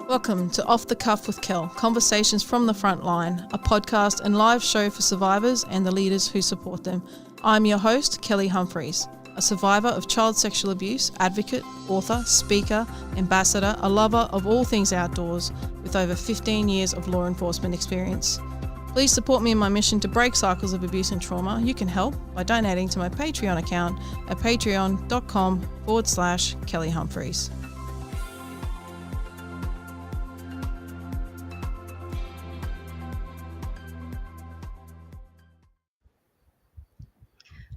Welcome to Off the Cuff with Kel, Conversations from the Front Line, a podcast and live show for survivors and the leaders who support them. I'm your host, Kelly Humphries, a survivor of child sexual abuse, advocate, author, speaker, ambassador, a lover of all things outdoors, with over 15 years of law enforcement experience. Please support me in my mission to break cycles of abuse and trauma. You can help by donating to my Patreon account at patreon.com/Kelly Humphries.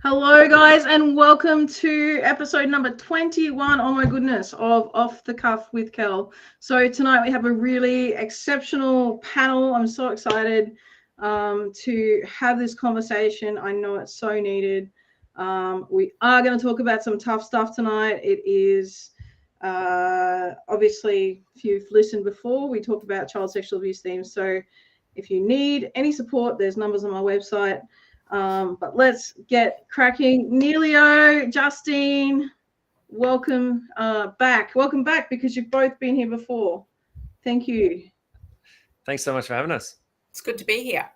Hello guys, and welcome to episode number 21, oh my goodness, of Off the Cuff with Kel. So tonight we have a really exceptional panel. I'm so excited to have this conversation. I know it's so needed. We are going to talk about some tough stuff tonight. It is obviously, if you've listened before, we talk about child sexual abuse themes. So if you need any support, there's numbers on my website. But let's get cracking. Neilio, Justine, welcome back. Welcome back because you've both been here before. Thank you. Thanks so much for having us. It's good to be here.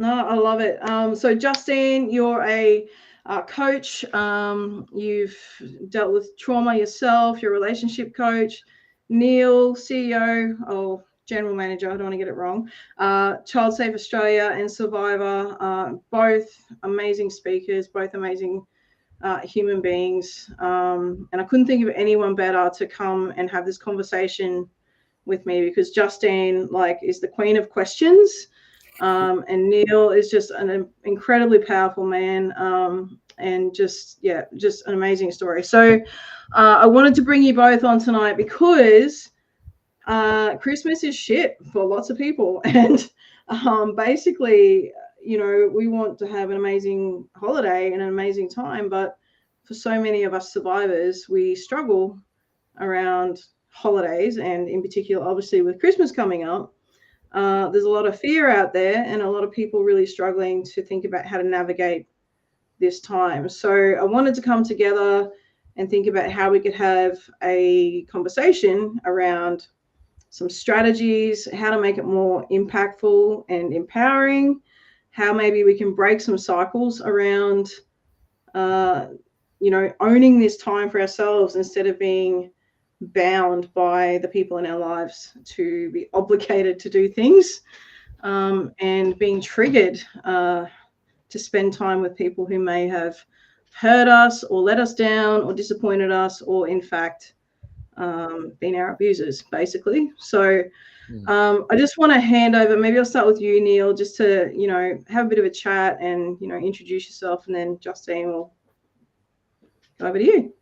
No, I love it. So Justine, you're a coach. You've dealt with trauma yourself. You're a relationship coach. Neil, CEO, General Manager, I don't want to get it wrong, ChildSafe Australia and Survivor, both amazing speakers, both amazing human beings. And I couldn't think of anyone better to come and have this conversation with me because Justine, is the queen of questions. And Neil is just an incredibly powerful man and just an amazing story. So I wanted to bring you both on tonight because Christmas is shit for lots of people, and basically, we want to have an amazing holiday and an amazing time, but for so many of us survivors, we struggle around holidays, and in particular, obviously, with Christmas coming up, there's a lot of fear out there and a lot of people really struggling to think about how to navigate this time. So I wanted to come together and think about how we could have a conversation around some strategies, how to make it more impactful and empowering, how maybe we can break some cycles around, owning this time for ourselves instead of being bound by the people in our lives to be obligated to do things, and being triggered to spend time with people who may have hurt us or let us down or disappointed us or in fact being our abusers, basically. So I just want to hand over, maybe I'll start with you, Neil, just to, have a bit of a chat and, introduce yourself, and then Justine will go over to you.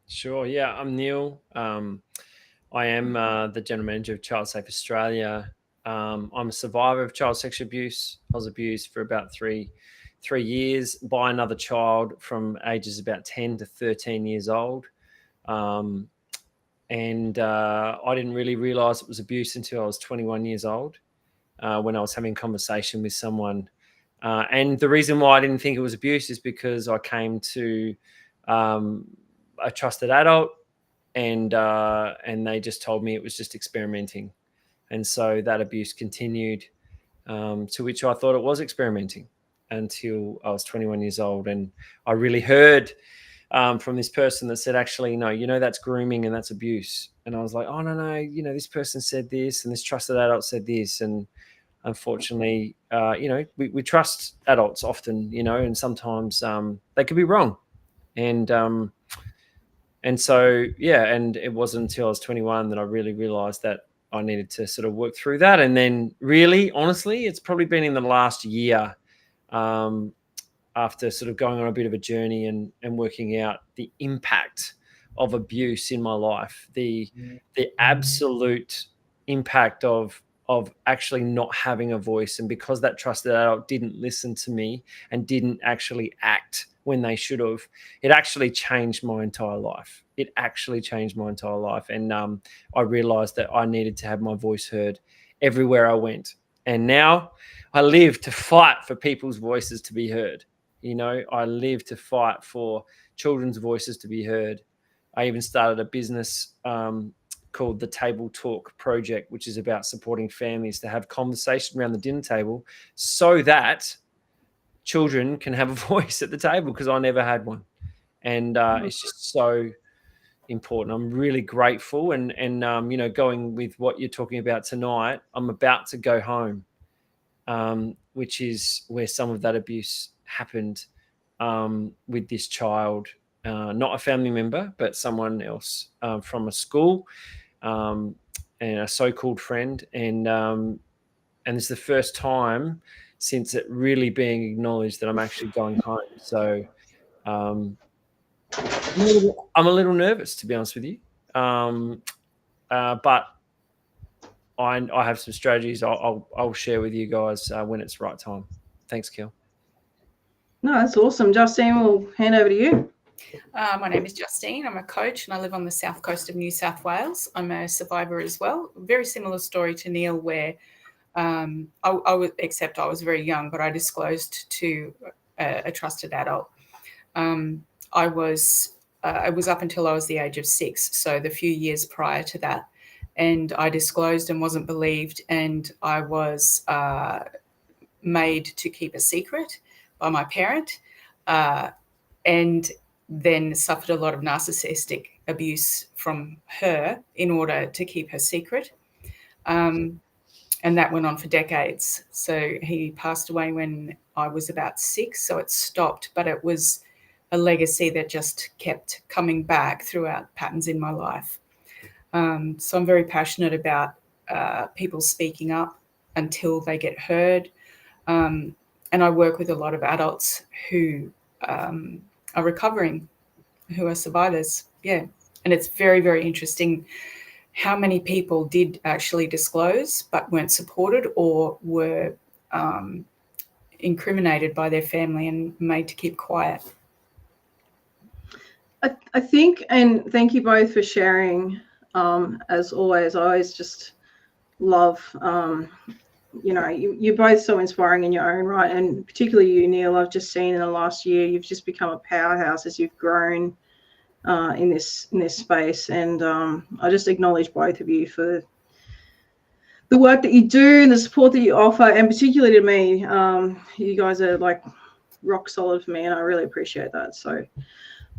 Sure. Yeah, I'm Neil. I am the General Manager of ChildSafe Australia. I'm a survivor of child sexual abuse. I was abused for about three years by another child from ages about 10 to 13 years old. And I didn't really realize it was abuse until I was 21 years old, when I was having a conversation with someone. And the reason why I didn't think it was abuse is because I came to a trusted adult, and they just told me it was just experimenting. And so that abuse continued, to which I thought it was experimenting until I was 21 years old. And I really heard from this person that said, actually, no, that's grooming and that's abuse. And I was like, oh, no, this person said this and this trusted adult said this. And unfortunately, we trust adults often, and sometimes they could be wrong. And so, and it wasn't until I was 21 that I really realized that I needed to sort of work through that. And then really, honestly, it's probably been in the last year, after sort of going on a bit of a journey and working out the impact of abuse in my life, the absolute impact of actually not having a voice. And because that trusted adult didn't listen to me and didn't actually act when they should have, it actually changed my entire life. It actually changed my entire life. And I realized that I needed to have my voice heard everywhere I went. And now I live to fight for people's voices to be heard. I live to fight for children's voices to be heard. I even started a business called the Table Talk Project, which is about supporting families to have conversation around the dinner table so that children can have a voice at the table, because I never had one. And it's just so important. I'm really grateful. And you know, going with what you're talking about tonight, I'm about to go home, which is where some of that abuse happened, with this child, not a family member, but someone else, from a school, and a so-called friend. And it's the first time since it really being acknowledged that I'm actually going home. So I'm a little nervous, to be honest with you. But I have some strategies I'll share with you guys when it's the right time. Thanks, Kel. No, that's awesome. Justine, we'll hand over to you. My name is Justine. I'm a coach and I live on the south coast of New South Wales. I'm a survivor as well. Very similar story to Neil, where except I was very young, but I disclosed to a trusted adult. I was up until I was the age of 6, so the few years prior to that. And I disclosed and wasn't believed, and I was made to keep a secret by my parent, and then suffered a lot of narcissistic abuse from her in order to keep her secret. And that went on for decades. So he passed away when I was about 6, so it stopped, but it was a legacy that just kept coming back throughout patterns in my life. So I'm very passionate about people speaking up until they get heard. And I work with a lot of adults who are recovering, who are survivors. Yeah. And it's very, very interesting how many people did actually disclose but weren't supported or were incriminated by their family and made to keep quiet. I think, and thank you both for sharing. As always, I always just love, you know, you're both so inspiring in your own right, and particularly you, Neil. I've just seen in the last year you've just become a powerhouse as you've grown in this space, and I just acknowledge both of you for the work that you do and the support that you offer, and particularly to me. You guys are like rock solid for me, and I really appreciate that. So.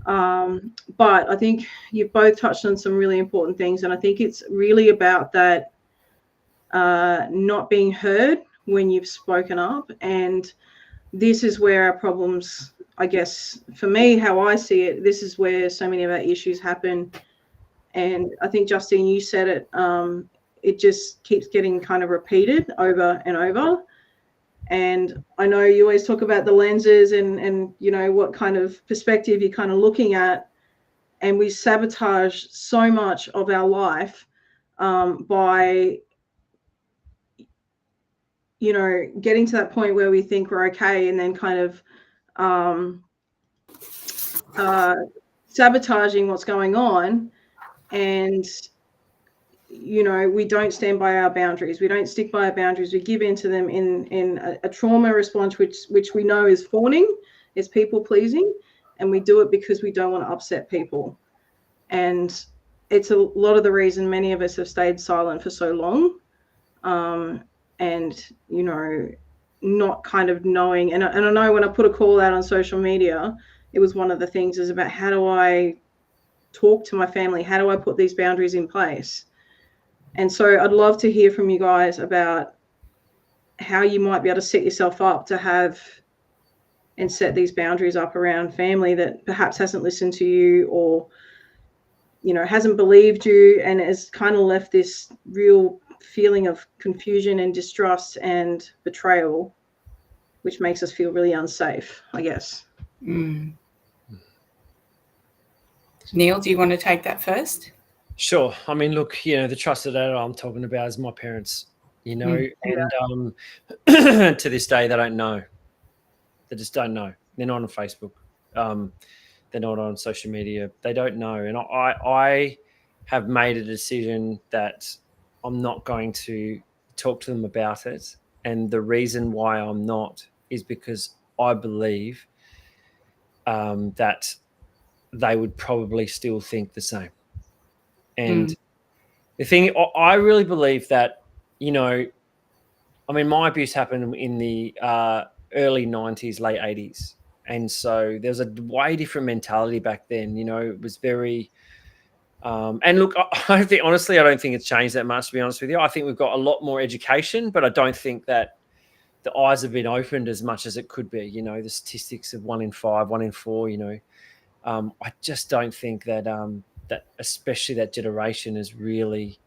But I think you've both touched on some really important things, and I think it's really about that not being heard when you've spoken up. And this is where our problems, I guess, for me, how I see it, this is where so many of our issues happen. And I think, Justine, you said it, it just keeps getting kind of repeated over and over. And I know you always talk about the lenses and you know, what kind of perspective you're kind of looking at. And we sabotage so much of our life by, you know, getting to that point where we think we're okay, and then kind of sabotaging what's going on. And you know, we don't stand by our boundaries. We don't stick by our boundaries. We give in to them in a trauma response, which we know is fawning, is people pleasing, and we do it because we don't want to upset people. And it's a lot of the reason many of us have stayed silent for so long, and you know, not kind of knowing. And I know when I put a call out on social media, it was one of the things is about, how do I talk to my family? How do I put these boundaries in place? And so I'd love to hear from you guys about how you might be able to set yourself up to have and set these boundaries up around family that perhaps hasn't listened to you, or, you know, hasn't believed you, and has kind of left this real feeling of confusion and distrust and betrayal, which makes us feel really unsafe, I guess. Neil, do you want to take that first? Sure. I mean, look, you know, the trusted adult I'm talking about is my parents, you know, and to this day, they don't know. They just don't know. They're not on Facebook. They're not on social media. They don't know. And I have made a decision that I'm not going to talk to them about it. And the reason why I'm not is because I believe that they would probably still think the same. And The thing, I really believe that, you know, I mean, my abuse happened in the early 90s, late 80s. And so there's a way different mentality back then. You know, it was very, and look, I think, honestly, I don't think it's changed that much, to be honest with you. I think we've got a lot more education, but I don't think that the eyes have been opened as much as it could be. You know, the statistics of 1 in 5, 1 in 4, you know, I just don't think that, that especially that generation is really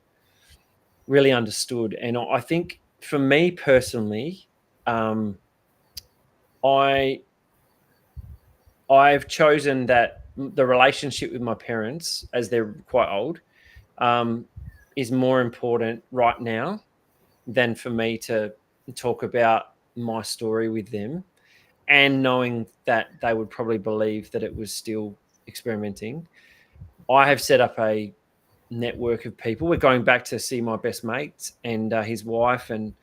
understood. And I think for me personally, I've chosen that the relationship with my parents, as they're quite old, is more important right now than for me to talk about my story with them, and knowing that they would probably believe that it was still experimenting. I have set up a network of people. We're going back to see my best mate and his wife and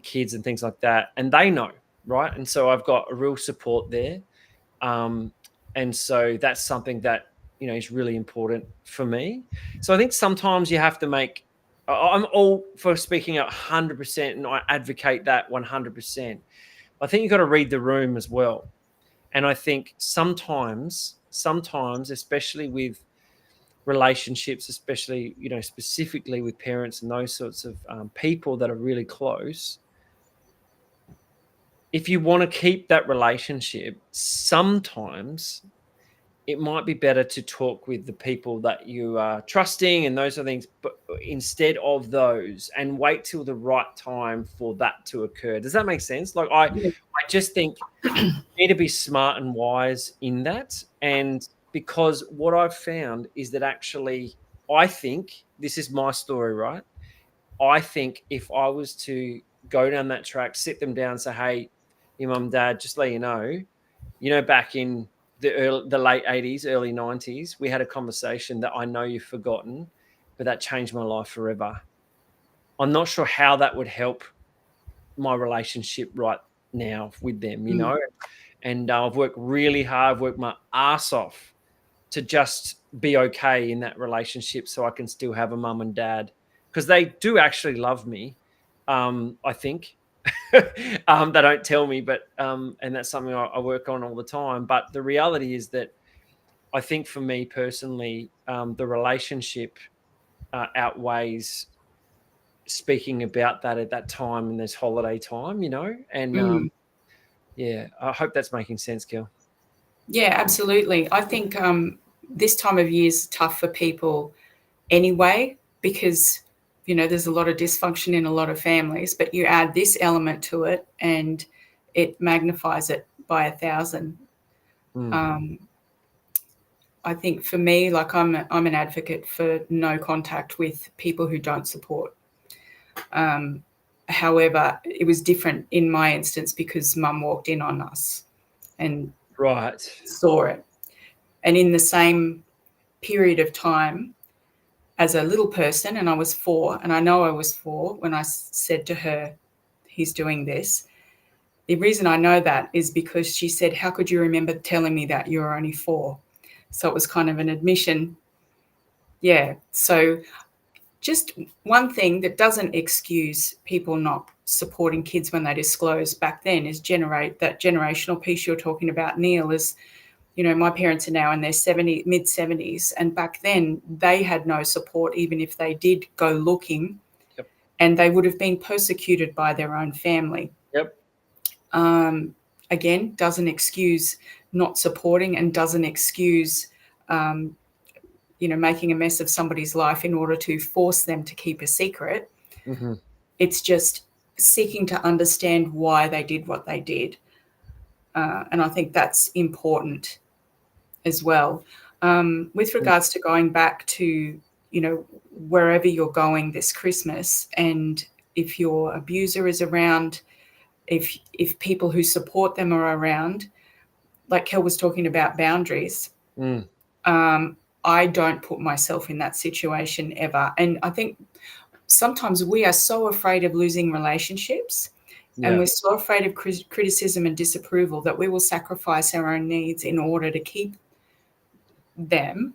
kids and things like that, and they know, right? And so I've got a real support there, and so that's something that, you know, is really important for me. So I think sometimes you have to make. I'm all for speaking at 100%, and I advocate that 100%. I think you've got to read the room as well, and I think sometimes, especially with relationships, especially, you know, specifically with parents and those sorts of people that are really close, if you want to keep that relationship, sometimes it might be better to talk with the people that you are trusting and those sort of things, but instead of those, and wait till the right time for that to occur. Does that make sense? Like, I just think you need to be smart and wise in that. And because what I've found is that, actually, I think this is my story, right? I think if I was to go down that track, sit them down, say, hey, your mum and dad, just let you know, back in the late 80s, early 90s, we had a conversation that I know you've forgotten, but that changed my life forever. I'm not sure how that would help my relationship right now with them, you know. And I've worked really hard, I've worked my ass off to just be okay in that relationship, so I can still have a mum and dad, because they do actually love me. I think they don't tell me, but and that's something I work on all the time. But the reality is that I think for me personally, the relationship outweighs speaking about that at that time in this holiday time, you know. And yeah, I hope that's making sense, Kel. Yeah, absolutely. I think this time of year is tough for people anyway, because, you know, there's a lot of dysfunction in a lot of families, but you add this element to it and it magnifies it by 1,000. I think for me, like, I'm an advocate for no contact with people who don't support. However, it was different in my instance because Mum walked in on us and saw it. And in the same period of time, as a little person, and I was 4, and I know I was 4 when I said to her, he's doing this. The reason I know that is because she said, how could you remember telling me that? You were only 4. So it was kind of an admission. Yeah. So just one thing that doesn't excuse people not supporting kids when they disclose back then is generate that generational piece you're talking about, Neil, is, you know, my parents are now in their mid-70s, and back then they had no support, even if they did go looking. Yep. And they would have been persecuted by their own family. Yep. Again, doesn't excuse not supporting, and doesn't excuse, you know, making a mess of somebody's life in order to force them to keep a secret. It's just seeking to understand why they did what they did. And I think that's important as well. With regards to going back to, you know, wherever you're going this Christmas, and if your abuser is around, if people who support them are around, like Kel was talking about boundaries, I don't put myself in that situation ever. And I think sometimes we are so afraid of losing relationships, and we're so afraid of criticism and disapproval that we will sacrifice our own needs in order to keep them.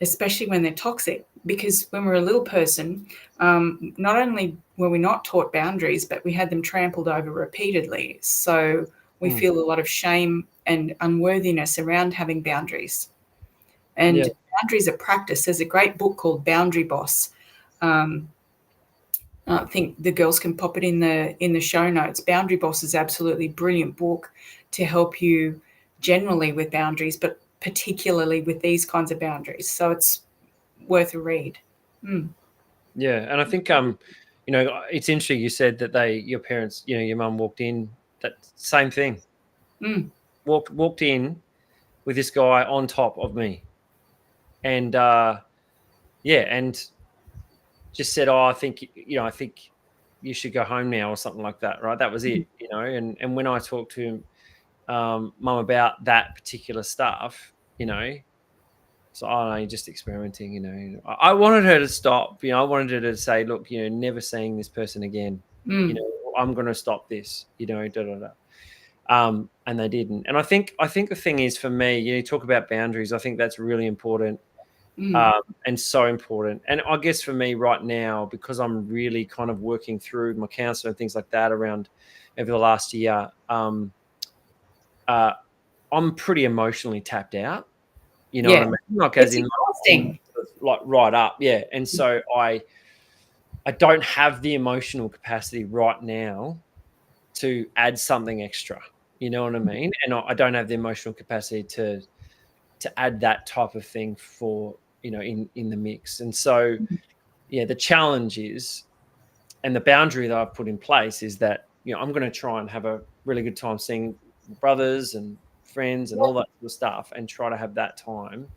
especially when they're toxic. Because when we're a little person, not only were we not taught boundaries, but we had them trampled over repeatedly. So we feel a lot of shame and unworthiness around having boundaries. And boundaries are practice. There's a great book called Boundary Boss. I think the girls can pop it in the show notes. Boundary Boss is absolutely brilliant book to help you generally with boundaries, but particularly with these kinds of boundaries. So it's worth a read. Yeah, and I think it's interesting you said that your parents, your mum walked in, that same thing. Walked in with this guy on top of me, and and just said, "Oh, I think you should go home now," or something like that. Right? That was it, And when I talked to mum about that particular stuff, so, oh, no, you're just experimenting, I wanted her to stop, I wanted her to say, look, never seeing this person again, I'm going to stop this, and they didn't. And I think the thing is, for me, you talk about boundaries. I think that's really important, and so important. And I guess for me right now, because I'm really kind of working through my counselor and things like that around over the last year, I'm pretty emotionally tapped out. You know what I mean? Like, as in, like right up, yeah. And so I don't have the emotional capacity right now to add something extra. You know what I mean? And I don't have the emotional capacity to add that type of thing for in the mix. And so, the challenge is, and the boundary that I've put in place is that I'm going to try and have a really good time seeing brothers and friends and all that sort of stuff, and try to have that time.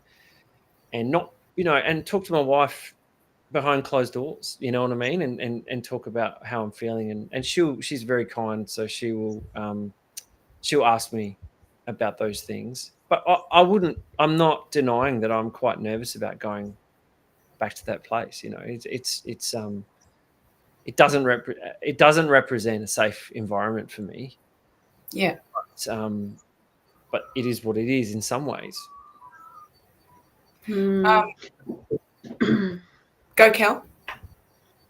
And not, and talk to my wife behind closed doors, you know what I mean? And talk about how I'm feeling. And she's very kind. So she'll ask me about those things. But I'm not denying that I'm quite nervous about going back to that place. It doesn't represent a safe environment for me. Yeah. But it is what it is in some ways. Go, Kel.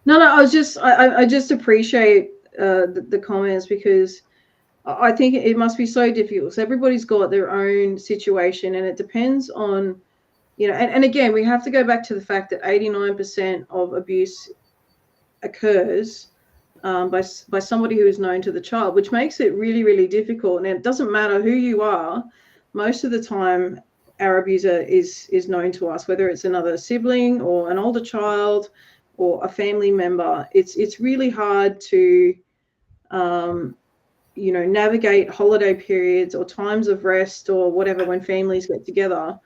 No, I just appreciate the comments, because I think it must be so difficult. So everybody's got their own situation, and it depends on, and again, we have to go back to the fact that 89% of abuse occurs by somebody who is known to the child, which makes it really, really difficult. And it doesn't matter who you are. Most of the time, our abuser is known to us, whether it's another sibling or an older child or a family member. It's really hard to navigate holiday periods or times of rest or whatever when families get together,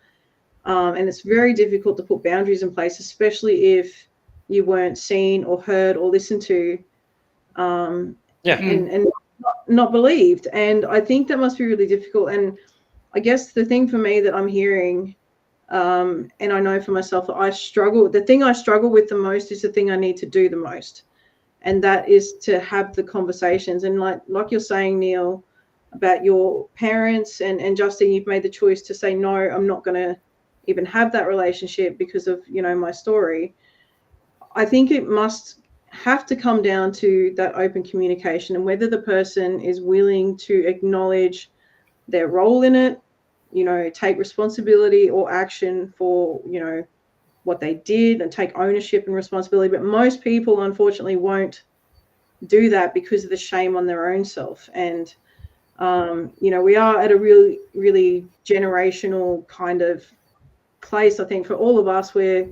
and it's very difficult to put boundaries in place, especially if you weren't seen or heard or listened to, and not believed. And I think that must be really difficult. And I guess the thing for me that I'm hearing, and I know for myself that the thing I struggle with the most is the thing I need to do the most. And that is to have the conversations. And like you're saying, Neil, about your parents and Justine, you've made the choice to say, no, I'm not going to even have that relationship because of, my story. I think it must have to come down to that open communication, and whether the person is willing to acknowledge their role in it, take responsibility or action for, what they did, and take ownership and responsibility. But most people, unfortunately, won't do that because of the shame on their own self. And, we are at a really, really generational kind of place, I think, for all of us, where,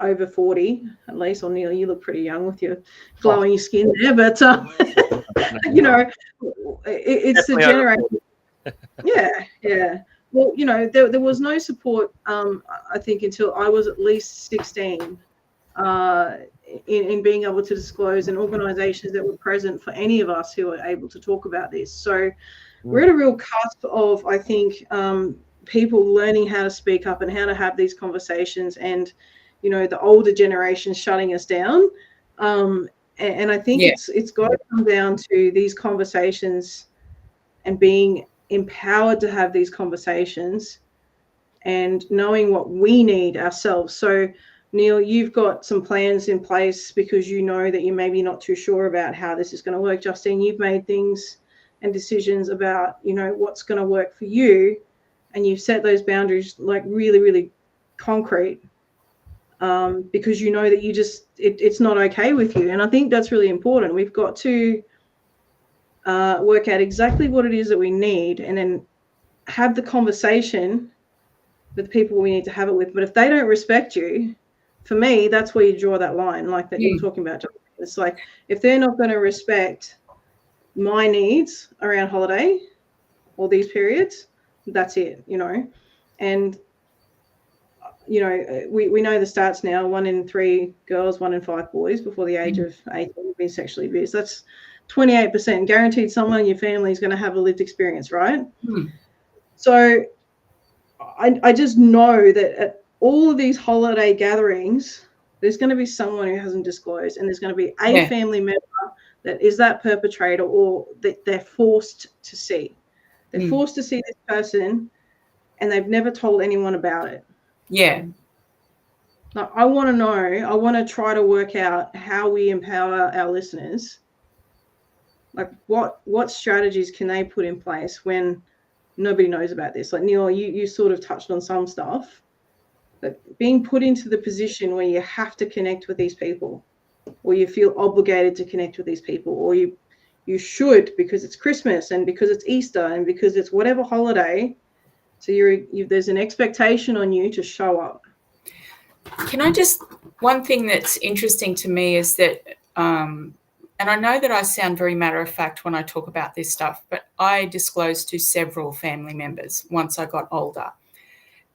over 40 at least. Or Neil, you look pretty young with your glowing skin there, but it's the generation. Yeah. Well, there was no support, I think, until I was at least 16, in being able to disclose, and organisations that were present for any of us who were able to talk about this. So we're at a real cusp of, I think, people learning how to speak up and how to have these conversations, and, the older generation shutting us down. And I think it's got to come down to these conversations and being empowered to have these conversations, and knowing what we need ourselves. So Neil, you've got some plans in place because you know that you're maybe not too sure about how this is going to work. Justine, you've made things and decisions about, you know, what's going to work for you, and you've set those boundaries like really, really concrete, because you know that you just it's not okay with you. And I think that's really important. We've got to work out exactly what it is that we need, and then have the conversation with the people we need to have it with. But if they don't respect you, for me, that's where you draw that line, like that you're talking about. It's like, if they're not going to respect my needs around holiday or these periods, that's it, you know. And you know, we know the stats now: 1 in 3 girls, 1 in 5 boys before the age of 18 have been sexually abused. That's 28%. Guaranteed someone in your family is going to have a lived experience, right? So I just know that at all of these holiday gatherings, there's going to be someone who hasn't disclosed, and there's going to be a family member that is that perpetrator, or that they're forced to see. They're forced to see this person, and they've never told anyone about it. Yeah. Like, I want to know, I want to try to work out how we empower our listeners. Like, what strategies can they put in place when nobody knows about this? Like, Neil, you sort of touched on some stuff, but being put into the position where you have to connect with these people, or you feel obligated to connect with these people, or you should, because it's Christmas and because it's Easter and because it's whatever holiday. So there's an expectation on you to show up. Can I just, one thing that's interesting to me is that, and I know that I sound very matter of fact when I talk about this stuff, but I disclosed to several family members once I got older.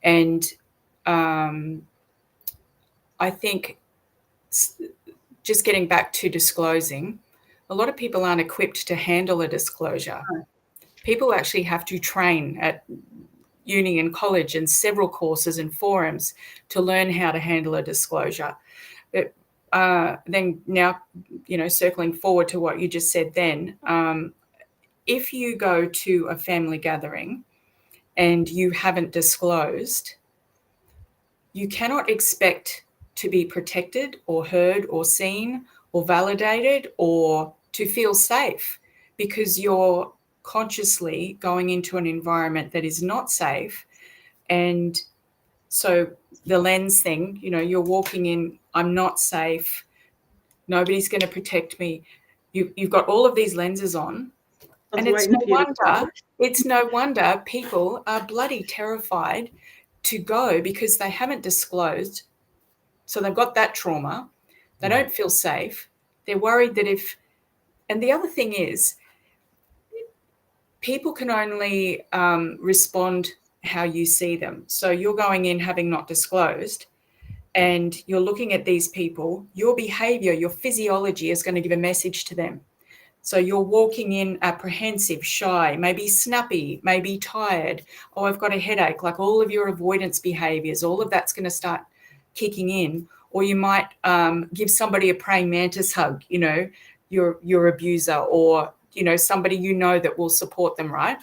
And I think, just getting back to disclosing, a lot of people aren't equipped to handle a disclosure. People actually have to train at uni and college and several courses and forums to learn how to handle a disclosure. But then now, you know, circling forward to what you just said then, if you go to a family gathering and you haven't disclosed, you cannot expect to be protected or heard or seen or validated or to feel safe, because you're consciously going into an environment that is not safe. And so the lens thing, you know, you're walking in, I'm not safe, nobody's going to protect me. You've got all of these lenses on, and it's no wonder people are bloody terrified to go, because they haven't disclosed. So they've got that trauma. They don't feel safe. They're worried that and the other thing is, people can only respond how you see them. So you're going in having not disclosed, and you're looking at these people, your behavior, your physiology is going to give a message to them. So you're walking in apprehensive, shy, maybe snappy, maybe tired. Oh, I've got a headache. Like, all of your avoidance behaviors, all of that's going to start kicking in. Or you might give somebody a praying mantis hug, you know, your abuser, or, you know, somebody you know that will support them, right?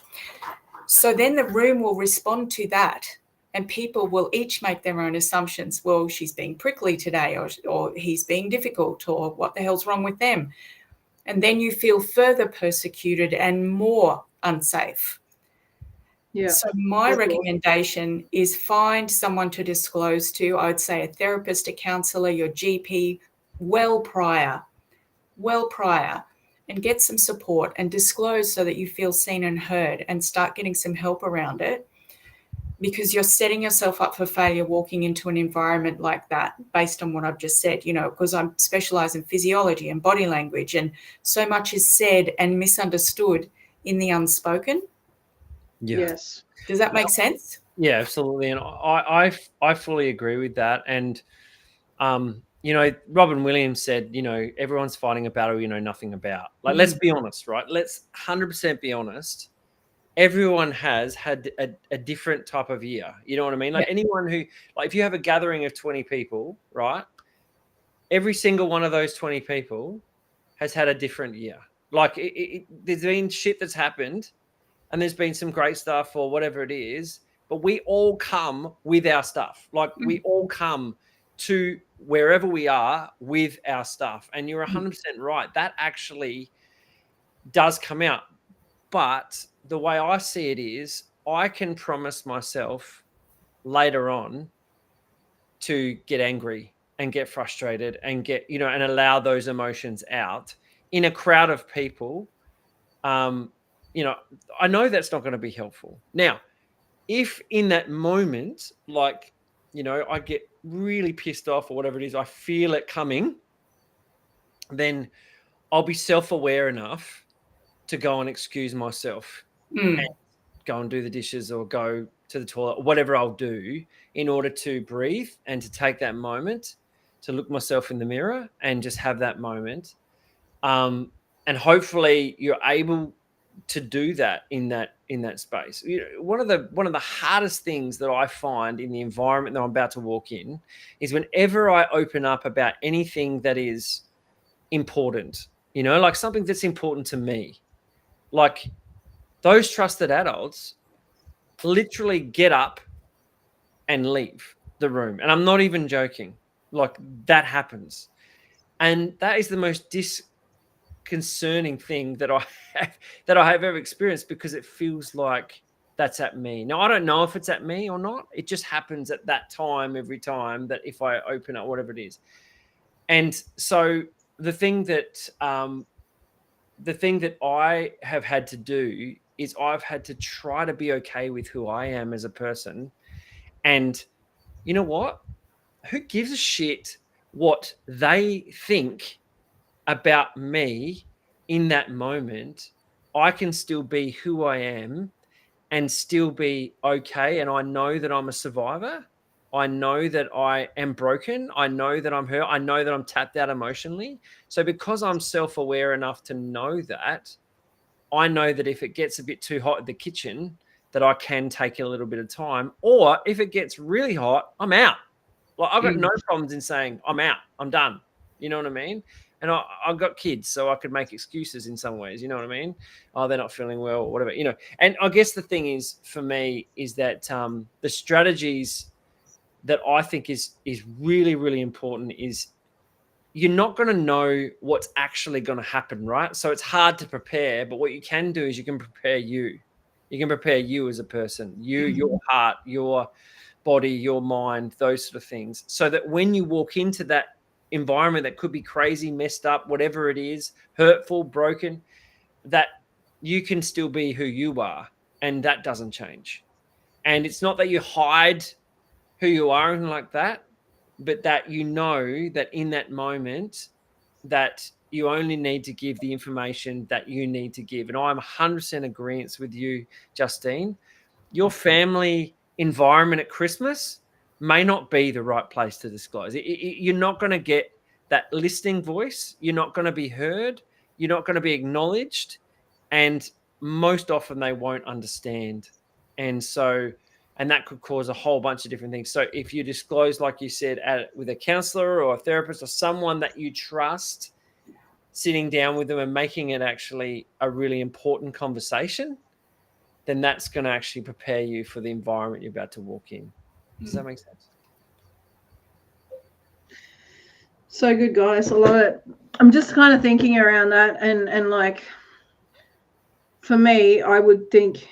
So then the room will respond to that, and people will each make their own assumptions. Well, she's being prickly today, or he's being difficult, or what the hell's wrong with them? And then you feel further persecuted and more unsafe. Yeah. So my recommendation is find someone to disclose to. I would say a therapist, a counsellor, your GP, well prior, and get some support and disclose so that you feel seen and heard, and start getting some help around it, because you're setting yourself up for failure walking into an environment like that, based on what I've just said, you know, because I'm specialised in physiology and body language, and so much is said and misunderstood in the unspoken. Yeah. Yes. Does that make sense? Yeah, absolutely. And I fully agree with that. And, you know, Robin Williams said, you know, everyone's fighting a battle you know nothing about. Like, let's be honest, right? Let's 100% be honest. Everyone has had a different type of year. You know what I mean? Like, anyone who, like, if you have a gathering of 20 people, right? Every single one of those 20 people has had a different year. Like, there's been shit that's happened, and there's been some great stuff or whatever it is, but we all come with our stuff. Like we all come to wherever we are with our stuff. And you're 100% right. That actually does come out. But the way I see it is I can promise myself later on to get angry and get frustrated and get, you know, and allow those emotions out in a crowd of people. You know, I know that's not going to be helpful. Now, if in that moment, like, you know, I get really pissed off or whatever it is, I feel it coming, then I'll be self-aware enough to go and excuse myself and go and do the dishes or go to the toilet or whatever I'll do in order to breathe and to take that moment to look myself in the mirror and just have that moment. And hopefully you're able to do that in that space. You know, one of the hardest things that I find in the environment that I'm about to walk in is whenever I open up about anything that is important, you know, like something that's important to me, like those trusted adults literally get up and leave the room. And I'm not even joking. Like that happens. And that is the most disconcerting thing that I have ever experienced, because it feels like that's at me. Now, I don't know if it's at me or not. It just happens at that time, every time that if I open up, whatever it is. And so the thing that I have had to do is I've had to try to be okay with who I am as a person. And you know what? Who gives a shit what they think about me in that moment? I can still be who I am and still be okay. And I know that I'm a survivor. I know that I am broken. I know that I'm hurt. I know that I'm tapped out emotionally. So because I'm self-aware enough to know that, I know that if it gets a bit too hot in the kitchen, that I can take a little bit of time. Or if it gets really hot, I'm out. Like I've got no problems in saying I'm out. I'm done. You know what I mean? And I've got kids, so I could make excuses in some ways. You know what I mean? Oh, they're not feeling well or whatever, you know. And I guess the thing is for me is that the strategies that I think is really, really important is you're not going to know what's actually going to happen, right? So it's hard to prepare, but what you can do is you can prepare you. You can prepare you as a person, your heart, your body, your mind, those sort of things, so that when you walk into that environment that could be crazy, messed up, whatever it is, hurtful, broken, that you can still be who you are, and that doesn't change. And it's not that you hide who you are and like that, but that you know that in that moment that you only need to give the information that you need to give. And I'm 100% agreeance with you, Justine. Your family environment at Christmas may not be the right place to disclose. You're not going to get that listening voice. You're not going to be heard. You're not going to be acknowledged. And most often they won't understand. And so, and that could cause a whole bunch of different things. So if you disclose, like you said, with a counselor or a therapist or someone that you trust, sitting down with them and making it actually a really important conversation, then that's going to actually prepare you for the environment you're about to walk in. Does that make sense? So good, guys. I love it. I'm just kind of thinking around that, and like for me, I would think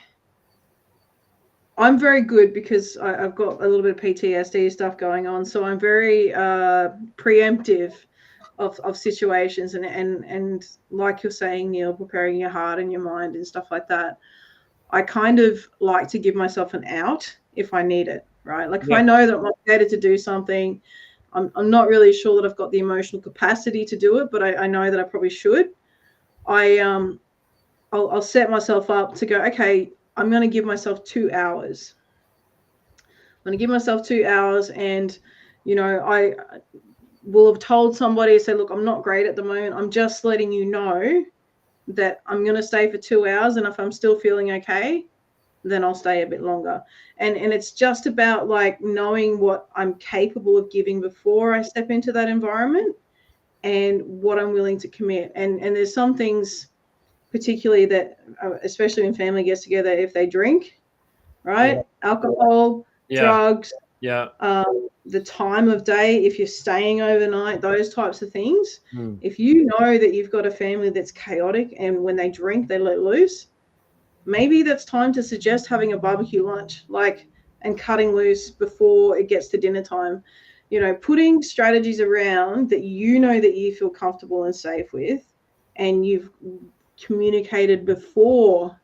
I'm very good because I've got a little bit of PTSD stuff going on. So I'm very preemptive of situations and like you're saying, Neil, preparing your heart and your mind and stuff like that. I kind of like to give myself an out if I need it, right? Like if I know that I'm obligated to do something, I'm not really sure that I've got the emotional capacity to do it, but I know that I probably should. I'll set myself up to go, okay, I'm going to give myself 2 hours. I'm going to give myself 2 hours, and, you know, I will have told somebody, say, look, I'm not great at the moment. I'm just letting you know that I'm going to stay for 2 hours. And if I'm still feeling okay, then I'll stay a bit longer. And it's just about like knowing what I'm capable of giving before I step into that environment and what I'm willing to commit. And there's some things, particularly that, especially when family gets together, if they drink, right? alcohol, drugs, the time of day, if you're staying overnight, those types of things. If you know that you've got a family that's chaotic and when they drink, they let loose, maybe that's time to suggest having a barbecue lunch, and cutting loose before it gets to dinner time. Putting strategies around that that you feel comfortable and safe with, and you've communicated before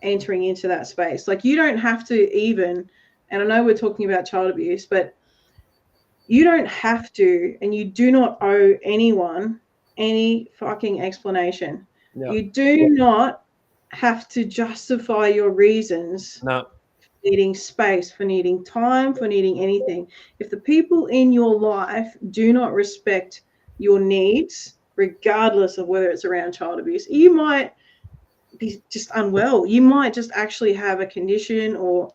entering into that space. You don't have to even, and I know we're talking about child abuse, but you don't have to, and you do not owe anyone any fucking explanation. You do not have to justify your reasons for needing space, for needing time, for needing anything. If the people in your life do not respect your needs, regardless of whether it's around child abuse, you might be just unwell. You might just actually have a condition, or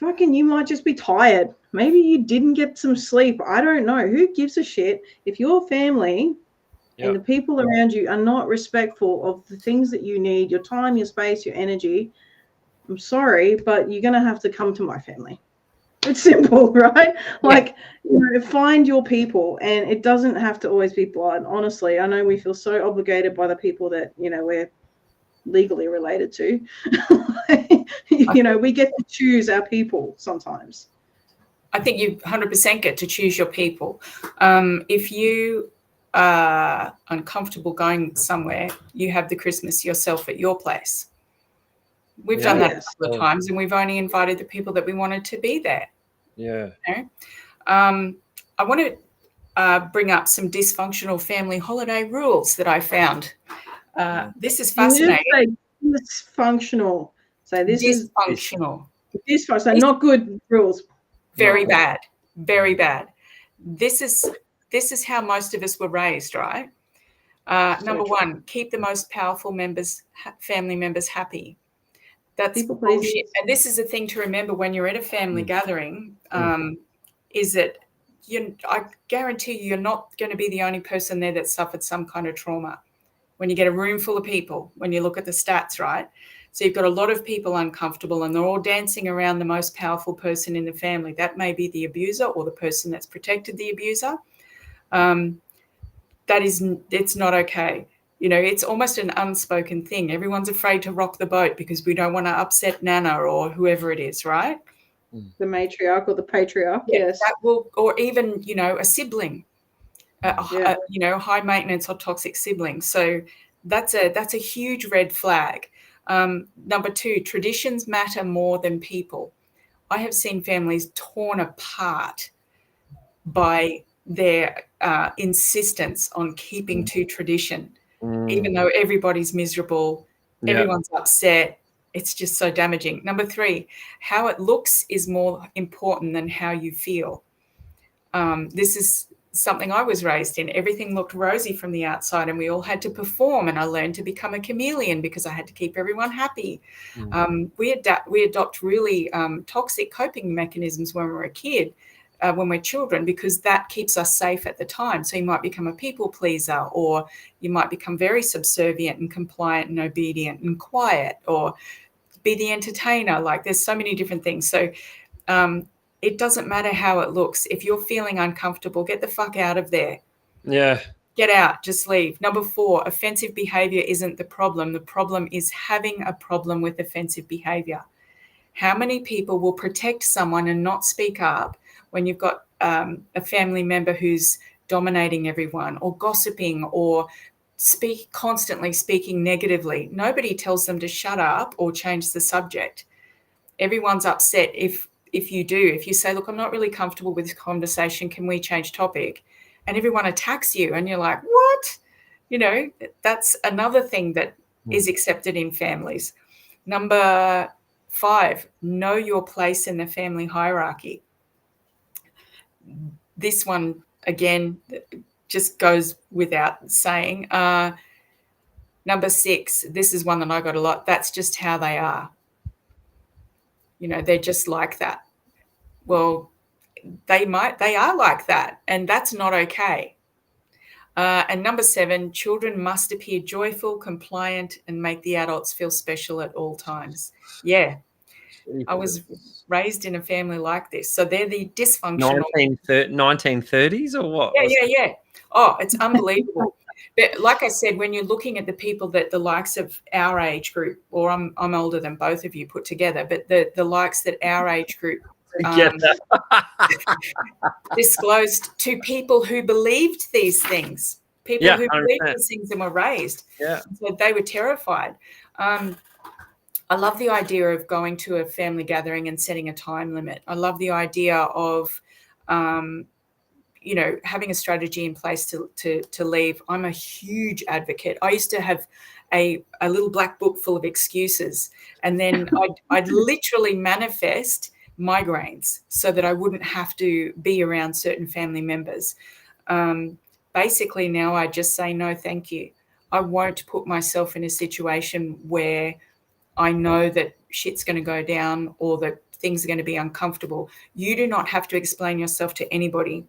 you might just be tired. Maybe you didn't get some sleep. I don't know. Who gives a shit? If your family and the people around you are not respectful of the things that you need, your time, your space, your energy, I'm sorry, but you're going to have to come to my family. It's simple, right? Find your people, and it doesn't have to always be blood. Honestly, I know we feel so obligated by the people that, we're legally related to. We get to choose our people sometimes. I think you 100% get to choose your people. If you are uncomfortable going somewhere, you have the Christmas yourself at your place. We've done that a couple of times, and we've only invited the people that we wanted to be there. I want to bring up some dysfunctional family holiday rules that I found. This is fascinating. Dysfunctional. So this dysfunctional. Dysfunctional. So not good rules. Very bad. Very bad. This is how most of us were raised, right? Number one, keep the most powerful family members happy. That's bullshit. And this is a thing to remember when you're at a family gathering, is that I guarantee you're not going to be the only person there that suffered some kind of trauma. When you get a room full of people, when you look at the stats, right? So you've got a lot of people uncomfortable, and they're all dancing around the most powerful person in the family. That may be the abuser or the person that's protected the abuser. It's not okay. It's almost an unspoken thing. Everyone's afraid to rock the boat because we don't want to upset Nana or whoever it is, right? The matriarch or the patriarch, yes. That will, or even, a sibling. High maintenance or toxic siblings. So that's a huge red flag. Number two, traditions matter more than people. I have seen families torn apart by their insistence on keeping to tradition, even though everybody's miserable, everyone's upset. It's just so damaging. Number three, how it looks is more important than how you feel. This is something I was raised in. Everything looked rosy from the outside, and we all had to perform, and I learned to become a chameleon because I had to keep everyone happy. We adopt really toxic coping mechanisms when we're a kid, when we're children, because that keeps us safe at the time. So you might become a people pleaser, or you might become very subservient and compliant and obedient and quiet, or be the entertainer. There's so many different things. So it doesn't matter how it looks. If you're feeling uncomfortable, get the fuck out of there. Yeah. Get out, just leave. Number four, offensive behavior isn't the problem. The problem is having a problem with offensive behavior. How many people will protect someone and not speak up when you've got a family member who's dominating everyone, or gossiping, or constantly speaking negatively? Nobody tells them to shut up or change the subject. Everyone's upset if you say, look, I'm not really comfortable with this conversation, can we change topic? And everyone attacks you, and you're like, what? That's another thing that is accepted in families. Number five, know your place in the family hierarchy. This one, again, just goes without saying. Number six, this is one that I got a lot. That's just how they are. They're just like that. Well, they are like that, and that's not okay. And number seven, children must appear joyful, compliant, and make the adults feel special at all times. Yeah. I was raised in a family like this. So they're the dysfunctional. 1930s or what? Yeah. Oh, it's unbelievable. But like I said, when you're looking at the people that the likes of our age group, or I'm older than both of you put together, but the likes that our age group disclosed to people who believed these things, people who believed these things and were raised. Yeah. So they were terrified. I love the idea of going to a family gathering and setting a time limit. I love the idea of, having a strategy in place to leave. I'm a huge advocate. I used to have a little black book full of excuses, and then I'd literally manifest migraines so that I wouldn't have to be around certain family members. Basically, now I just say no, thank you. I won't put myself in a situation where I know that shit's going to go down or that things are going to be uncomfortable. You do not have to explain yourself to anybody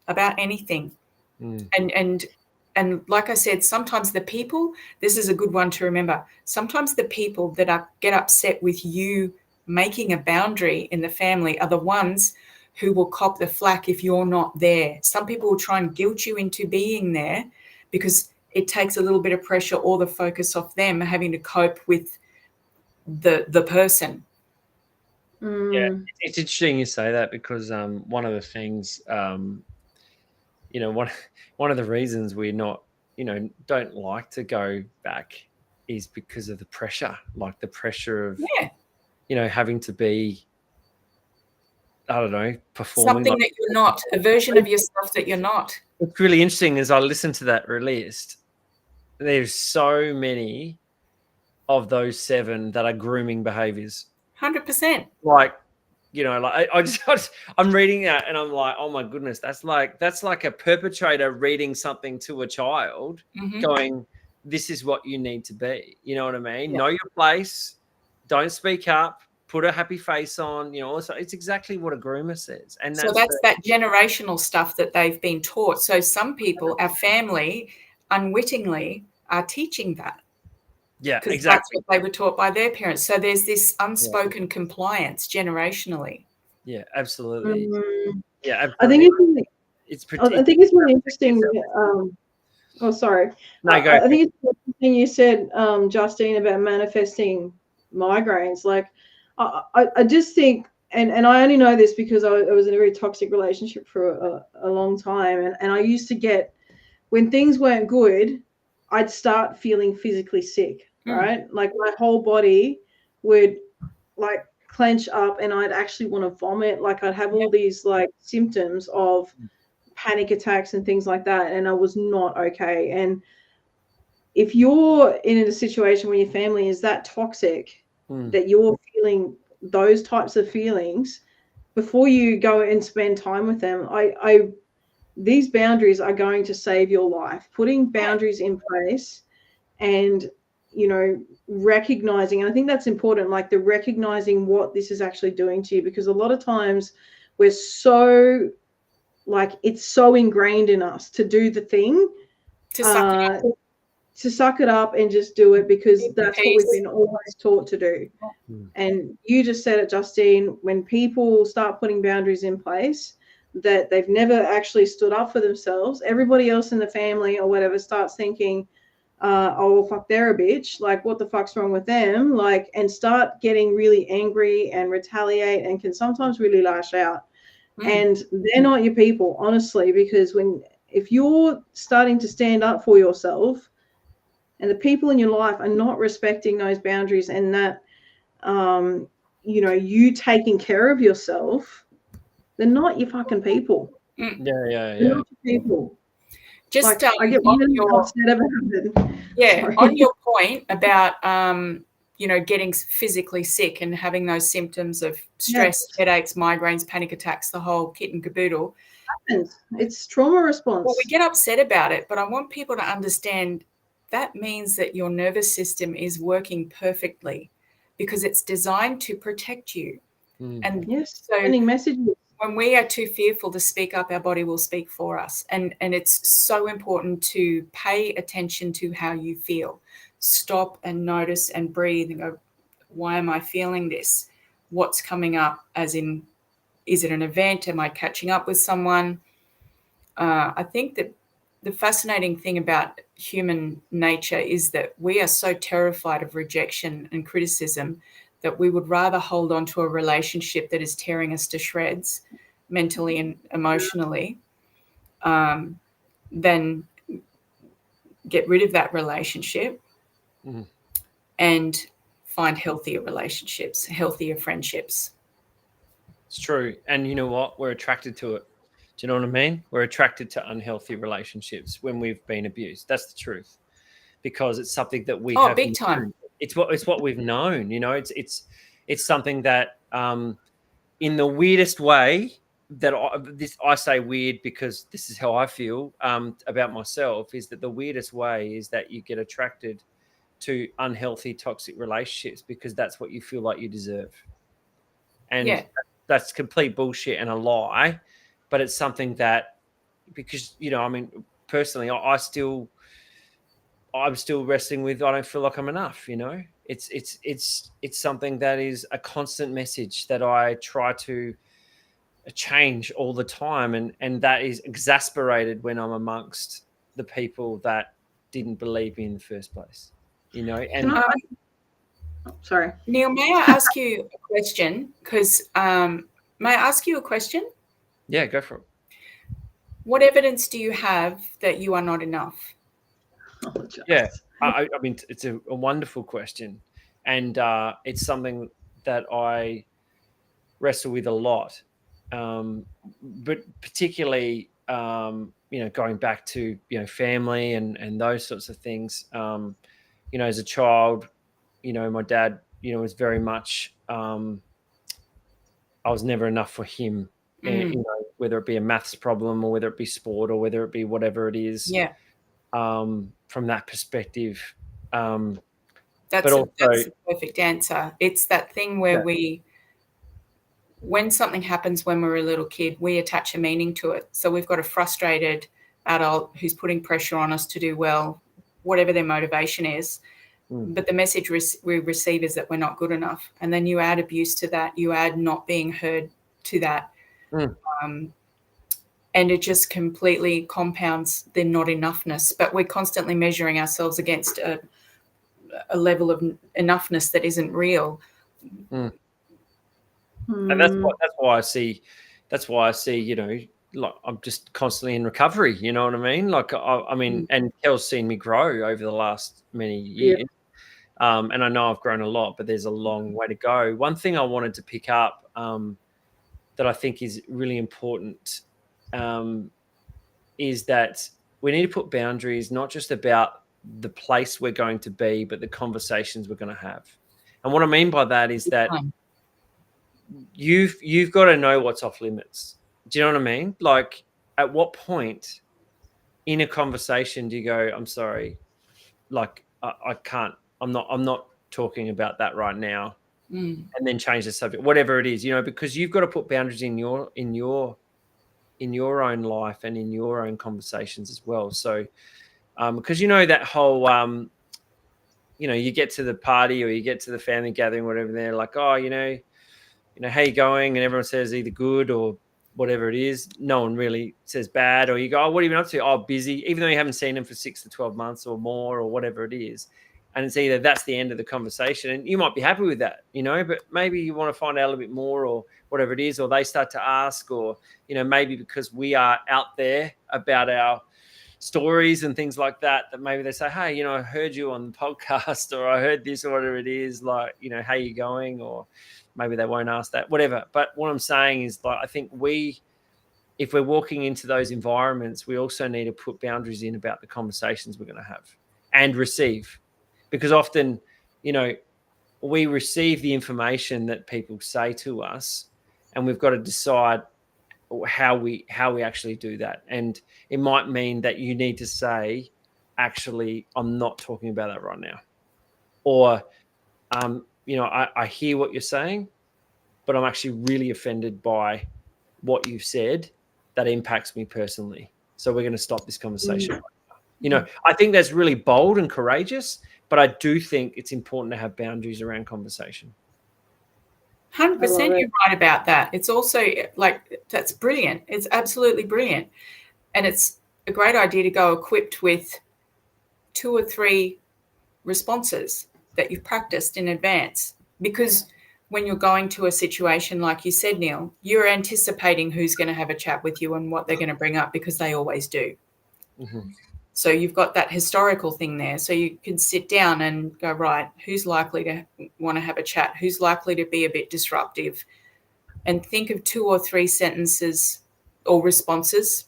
about anything. And like I said, sometimes the people, this is a good one to remember, sometimes the people that get upset with you making a boundary in the family are the ones who will cop the flack if you're not there. Some people will try and guilt you into being there because it takes a little bit of pressure or the focus off them having to cope with the person. Yeah, it's interesting you say that because one of the things, one of the reasons we're not, don't like to go back is because of the pressure, like the pressure of, having to be, I don't know, performing something that you're not, a version of yourself that you're not. What's really interesting is I listened to that released. There's so many of those 7 that are grooming behaviors. 100%. Like, I'm reading that and I'm like, oh my goodness, that's like a perpetrator reading something to a child, going, this is what you need to be. You know what I mean? Yeah. Know your place. Don't speak up. Put a happy face on. Also, it's exactly what a groomer says. And so that's that generational stuff that they've been taught. So some people, our family, unwittingly are teaching that. Yeah, because exactly. that's what they were taught by their parents. So there's this unspoken compliance generationally. Yeah, absolutely. Yeah, absolutely. I think it's really interesting. Sorry. No, go. I think it's interesting you said, Justine, about manifesting migraines. Like, I just think, and I only know this because I was in a very toxic relationship for a long time, and I used to get, when things weren't good, I'd start feeling physically sick. Right? Like my whole body would like clench up and I'd actually want to vomit. Like I'd have all these like symptoms of panic attacks and things like that. And I was not okay. And if you're in a situation where your family is that toxic that you're feeling those types of feelings, before you go and spend time with them, these boundaries are going to save your life. Putting boundaries in place and recognizing, and I think that's important, like the recognizing what this is actually doing to you, because a lot of times we're so like, it's so ingrained in us to do the thing, to suck it up and just do it because that's what we've been always taught to do. And you just said it, Justine, when people start putting boundaries in place that they've never actually stood up for themselves, everybody else in the family or whatever starts thinking, oh, fuck, they're a bitch. Like, what the fuck's wrong with them? Like, and start getting really angry and retaliate and can sometimes really lash out. And they're not your people, honestly, because if you're starting to stand up for yourself and the people in your life are not respecting those boundaries and that, you taking care of yourself, they're not your fucking people. Yeah. They're not your people. Just like, I get really upset about it. Yeah, on your point about getting physically sick and having those symptoms of stress, headaches, migraines, panic attacks, the whole kit and caboodle. It's trauma response. Well, we get upset about it, but I want people to understand that means that your nervous system is working perfectly because it's designed to protect you. And so sending messages. When we are too fearful to speak up, our body will speak for us. And it's so important to pay attention to how you feel. Stop and notice and breathe and go, why am I feeling this? what's coming up, as in, is it an event? Am I catching up with someone? I think that the fascinating thing about human nature is that we are so terrified of rejection and criticism that we would rather hold on to a relationship that is tearing us to shreds mentally and emotionally than get rid of that relationship and find healthier relationships, healthier friendships. It's true. And you know what? We're attracted to it. Do you know what I mean? We're attracted to unhealthy relationships when we've been abused. That's the truth, because it's something that we have. Big time. It's what we've known. You know, it's something that in the weirdest way that I say weird because this is how I feel about myself, is that the weirdest way is that you get attracted to unhealthy, toxic relationships because that's what you feel like you deserve. And that's complete bullshit and a lie. But it's something that, because, you know, I mean, personally, I'm still wrestling with, I don't feel like I'm enough, you know. It's something that is a constant message that I try to change all the time, and that is exasperated when I'm amongst the people that didn't believe me in the first place, you know. And sorry, Neil, may I ask you a question? Because may I ask you a question? Yeah, go for it. What evidence do you have that you are not enough? Yeah, I mean, it's a wonderful question, and it's something that I wrestle with a lot, but particularly, you know, going back to, you know, family and those sorts of things. You know, as a child, you know, my dad, you know, was very much, I was never enough for him, and, you know, whether it be a maths problem or whether it be sport or whether it be whatever it is. Yeah. From that perspective. That's a perfect answer. It's that thing where when something happens when we're a little kid, we attach a meaning to it. So we've got a frustrated adult who's putting pressure on us to do well, whatever their motivation is. But the message we receive is that we're not good enough. And then you add abuse to that, you add not being heard to that. And it just completely compounds the not enoughness. But we're constantly measuring ourselves against a level of enoughness that isn't real. And that's why I see, you know, like I'm just constantly in recovery. You know what I mean? Like, I mean, and Kel's seen me grow over the last many years. And I know I've grown a lot, but there's a long way to go. One thing I wanted to pick up that I think is really important is that we need to put boundaries, not just about the place we're going to be, but the conversations we're going to have. And what I mean by that is that you've got to know what's off limits. Do you know what I mean? Like, at what point in a conversation do you go, I'm sorry, like I can't, I'm not talking about that right now, and then change the subject, whatever it is, you know, because you've got to put boundaries in your own life and in your own conversations as well. So because, you know, that whole you know, you get to the party or you get to the family gathering, whatever, they're like, oh, you know, how you going? And everyone says either good or whatever it is. No one really says bad. Or you go, oh, what have you been up to? Oh, busy, even though you haven't seen them for 6 to 12 months or more or whatever it is. And it's either that's the end of the conversation, and you might be happy with that, you know, but maybe you want to find out a little bit more or whatever it is, or they start to ask, or, you know, maybe because we are out there about our stories and things like that, that maybe they say, hey, you know, I heard you on the podcast, or I heard this, or whatever it is, like, you know, how you going? Or maybe they won't ask that, whatever. But what I'm saying is, like, I think if we're walking into those environments, we also need to put boundaries in about the conversations we're going to have and receive. Because often, you know, we receive the information that people say to us, and we've got to decide how we actually do that. And it might mean that you need to say, actually, I'm not talking about that right now. Or, you know, I hear what you're saying, but I'm actually really offended by what you've said that impacts me personally. So we're going to stop this conversation. You know, I think that's really bold and courageous, but I do think it's important to have boundaries around conversation. 100% you're right about that. It's also like, that's brilliant. It's absolutely brilliant. And it's a great idea to go equipped with 2 or 3 responses that you've practiced in advance, because when you're going to a situation like you said, Neil, you're anticipating who's going to have a chat with you and what they're going to bring up, because they always do. Mm-hmm. So you've got that historical thing there. So you can sit down and go, right, who's likely to want to have a chat? Who's likely to be a bit disruptive? And think of 2 or 3 sentences or responses,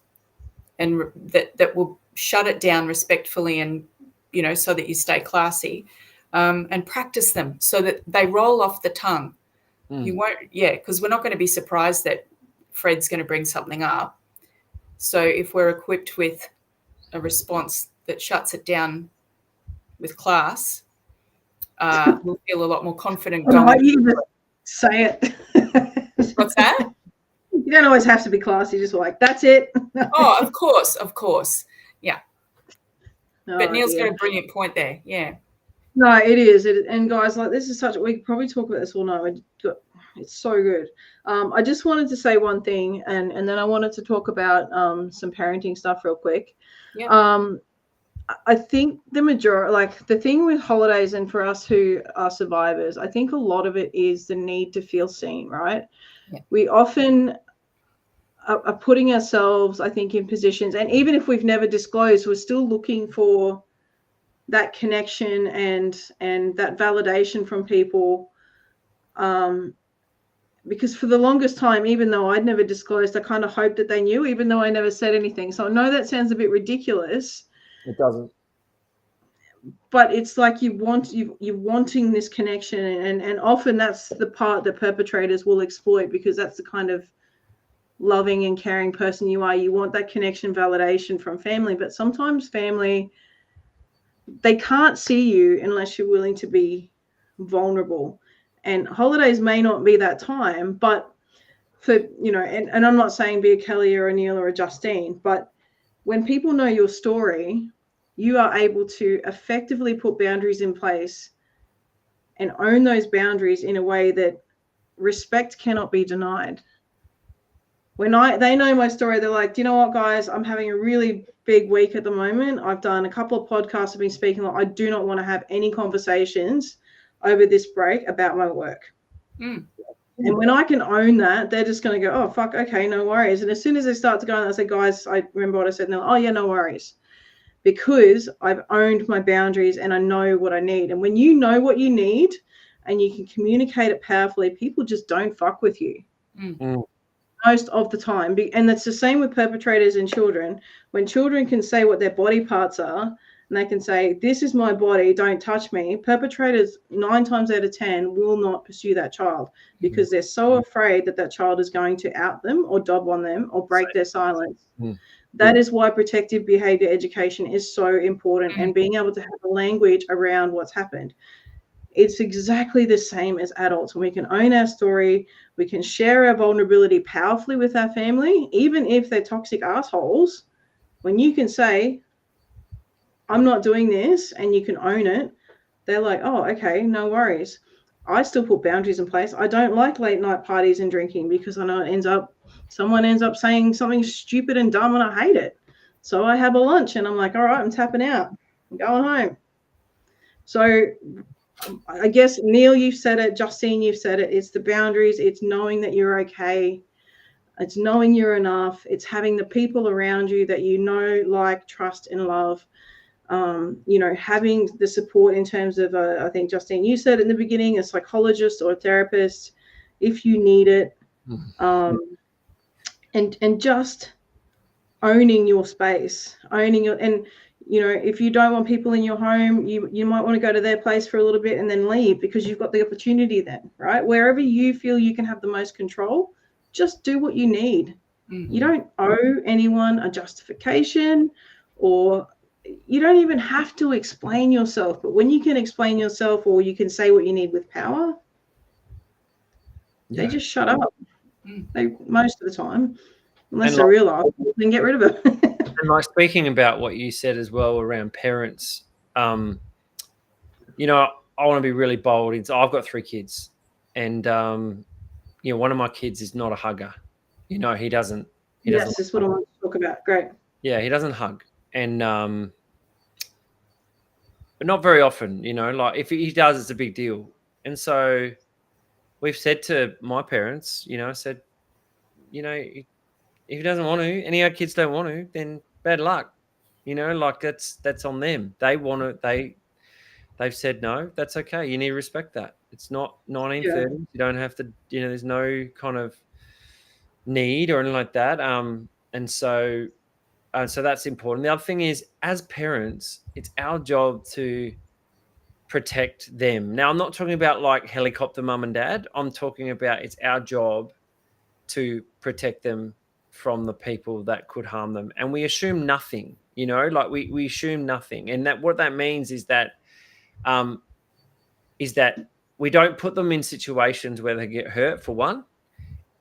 and that will shut it down respectfully, and, you know, so that you stay classy, and practice them so that they roll off the tongue. You won't, because we're not going to be surprised that Fred's going to bring something up. So if we're equipped with a response that shuts it down with class, we'll feel a lot more confident. You can just say it. What's that? You don't always have to be classy. Just like, that's it. Oh, of course. Yeah. But Neil's got a brilliant point there. Yeah. No, it is. And guys, like, this is such, we could probably talk about this all night. It's so good. I just wanted to say one thing, and then I wanted to talk about some parenting stuff real quick. Yeah. I think the majority, like the thing with holidays, and for us who are survivors, I think a lot of it is the need to feel seen, right? Yeah. We often are putting ourselves, I think, in positions, and even if we've never disclosed, we're still looking for that connection and that validation from people. Because for the longest time, even though I'd never disclosed, I kind of hoped that they knew, even though I never said anything. So I know that sounds a bit ridiculous. It doesn't. But it's like you're wanting this connection, and often that's the part that perpetrators will exploit, because that's the kind of loving and caring person you are. You want that connection, validation from family, but sometimes family, they can't see you unless you're willing to be vulnerable. And holidays may not be that time, but for, you know, and I'm not saying be a Kelly or a Neil or a Justine, but when people know your story, you are able to effectively put boundaries in place and own those boundaries in a way that respect cannot be denied. When they know my story, they're like, do you know what, guys, I'm having a really big week at the moment. I've done a couple of podcasts, I've been speaking. I do not want to have any conversations over this break about my work. And when I can own that, they're just going to go, oh, fuck, okay, no worries. And as soon as they start to go, and I say, guys, I remember what I said. And they're like, oh, yeah, no worries. Because I've owned my boundaries and I know what I need. And when you know what you need and you can communicate it powerfully, people just don't fuck with you. Most of the time. And that's the same with perpetrators and children. When children can say what their body parts are, and they can say, this is my body, don't touch me, perpetrators 9 times out of 10 will not pursue that child, because they're so afraid that that child is going to out them or dob on them or break their silence. That is why protective behavior education is so important, and being able to have a language around what's happened. It's exactly the same as adults. When we can own our story, we can share our vulnerability powerfully with our family, even if they're toxic assholes. When you can say, I'm not doing this, and you can own it, they're like, oh, okay, no worries. I still put boundaries in place. I don't like late night parties and drinking, because I know someone ends up saying something stupid and dumb, and I hate it. So I have a lunch and I'm like, all right, I'm tapping out. I'm going home. So I guess, Neil, you've said it. Justine, you've said it. It's the boundaries. It's knowing that you're okay. It's knowing you're enough. It's having the people around you that you know, like, trust, and love. You know, having the support in terms of, I think, Justine, you said in the beginning, a psychologist or a therapist, if you need it. And just owning your space, and, you know, if you don't want people in your home, you might want to go to their place for a little bit and then leave, because you've got the opportunity then, right? Wherever you feel you can have the most control, just do what you need. You don't owe anyone a justification, or you don't even have to explain yourself. But when you can explain yourself, or you can say what you need with power, they just shut up. They, most of the time, unless they're real life, then get rid of it. And like, speaking about what you said as well around parents, you know, I want to be really bold. I've got 3 kids, and one of my kids is not a hugger. He doesn't. Yes, that's what I want to talk about. Great. Yeah, he doesn't hug, and but not very often. Like if he does, it's a big deal. And so we've said to my parents, I said, if he doesn't want to, any of our kids don't want to, then bad luck. Like that's on them. They want to. They've said no. That's okay. You need to respect that. It's not 1930s. Yeah. You don't have to. There's no kind of need or anything like that. And so that's important. The other thing is, as parents, it's our job to protect them. Now, I'm not talking about like helicopter mum and dad. I'm talking about it's our job to protect them from the people that could harm them. And we assume nothing, like we assume nothing. And that what that means is that we don't put them in situations where they get hurt, for one.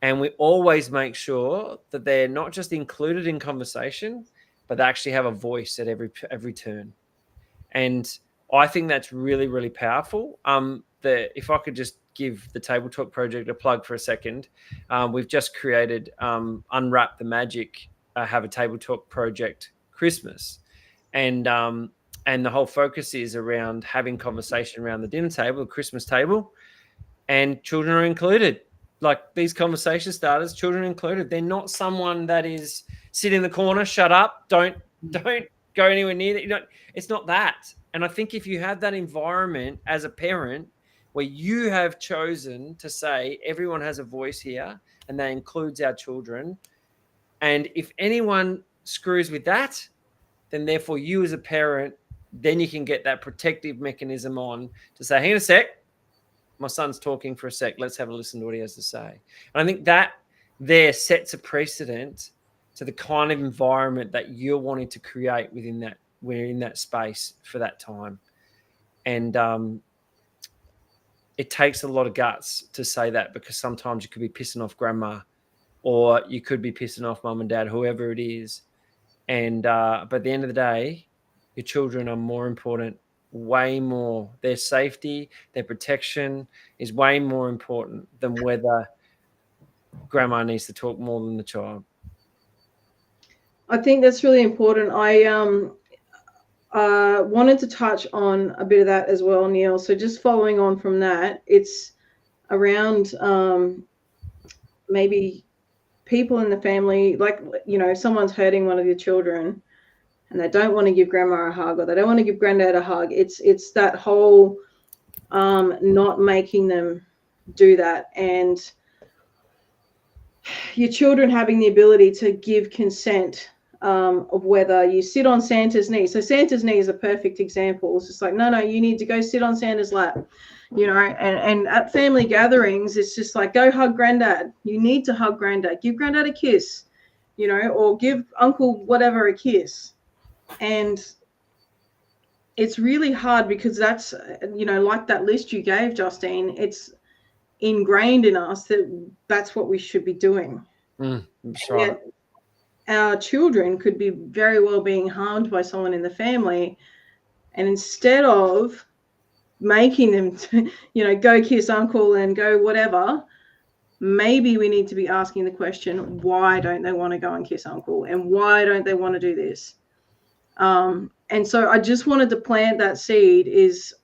And we always make sure that they're not just included in conversation, but they actually have a voice at every turn. And I think that's really, really powerful. If I could just give the Table Talk project a plug for a second, we've just created Unwrap the Magic, have a Table Talk project Christmas. And the whole focus is around having conversation around the dinner table, the Christmas table, and children are included. Like these conversation starters, children are included. They're not someone that is sit in the corner, shut up, don't go anywhere near that. It's not that. And I think if you have that environment as a parent where you have chosen to say everyone has a voice here and that includes our children, and if anyone screws with that, then therefore you as a parent, then you can get that protective mechanism on to say, hang on a sec, my son's talking for a sec, let's have a listen to what he has to say. And I think that there sets a precedent to the kind of environment that you're wanting to create within that, we're in that space for that time. And it takes a lot of guts to say that, because sometimes you could be pissing off grandma, or you could be pissing off mum and dad, whoever it is. And but at the end of the day, your children are more important, way more. Their safety, their protection is way more important than whether grandma needs to talk more than the child. I think that's really important. I wanted to touch on a bit of that as well, Neil. So just following on from that, it's around maybe people in the family, like, if someone's hurting one of your children and they don't want to give grandma a hug, or they don't want to give granddad a hug, it's that whole not making them do that. And your children having the ability to give consent of whether you sit on Santa's knee. So Santa's knee is a perfect example. It's just like, no, you need to go sit on Santa's lap, and at family gatherings, it's just like, go hug granddad. You need to hug granddad. Give granddad a kiss, or give uncle whatever a kiss. And it's really hard because that's, like that list you gave, Justine, it's ingrained in us that that's what we should be doing. That's right. Our children could be very well being harmed by someone in the family, and instead of making them go kiss uncle and go whatever, maybe we need to be asking the question, why don't they want to go and kiss uncle, and why don't they want to do this? And so I just wanted to plant that seed, is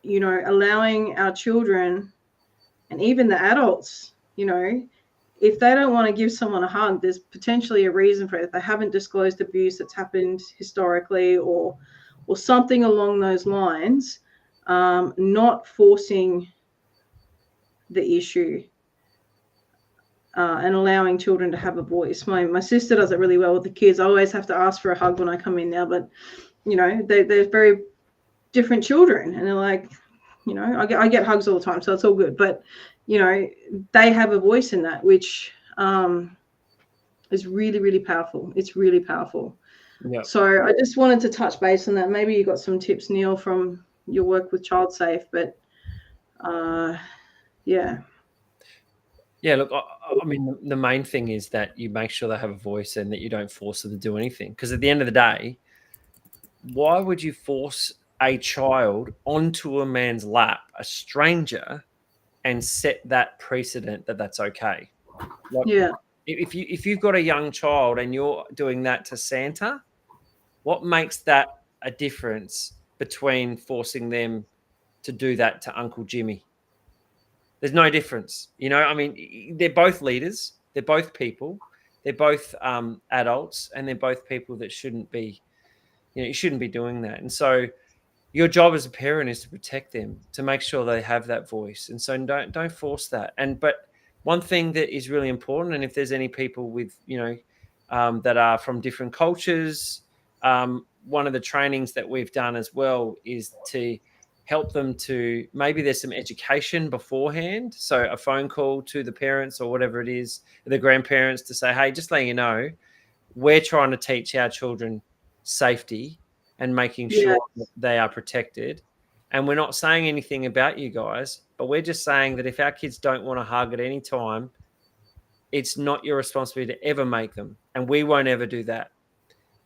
allowing our children and even the adults, if they don't want to give someone a hug, there's potentially a reason for it. If they haven't disclosed abuse that's happened historically, or something along those lines, not forcing the issue, and allowing children to have a voice. My sister does it really well with the kids. I always have to ask for a hug when I come in now, but they're very different children, and they're like, I get hugs all the time, so it's all good. But they have a voice in that, which is really, really powerful. It's really powerful. Yep. So I just wanted to touch base on that. Maybe you got some tips, Neil, from your work with ChildSafe, but yeah. Yeah, look, I mean, the main thing is that you make sure they have a voice and that you don't force them to do anything. Because at the end of the day, why would you force a child onto a man's lap, a stranger, and set that precedent that that's okay. Like, Yeah. If you've got a young child and you're doing that to Santa, what makes that a difference between forcing them to do that to Uncle Jimmy? There's no difference. You know, I mean, they're both leaders. They're both people. They're both adults, and they're both people that shouldn't be, you shouldn't be doing that. And so your job as a parent is to protect them, to make sure they have that voice. And so don't force that. But one thing that is really important, and if there's any people with, that are from different cultures, one of the trainings that we've done as well is to help them to, maybe there's some education beforehand. So a phone call to the parents or whatever it is, the grandparents, to say, hey, just letting you know, we're trying to teach our children safety and making sure that they are protected. And we're not saying anything about you guys, but we're just saying that if our kids don't want to hug at any time, it's not your responsibility to ever make them. And we won't ever do that.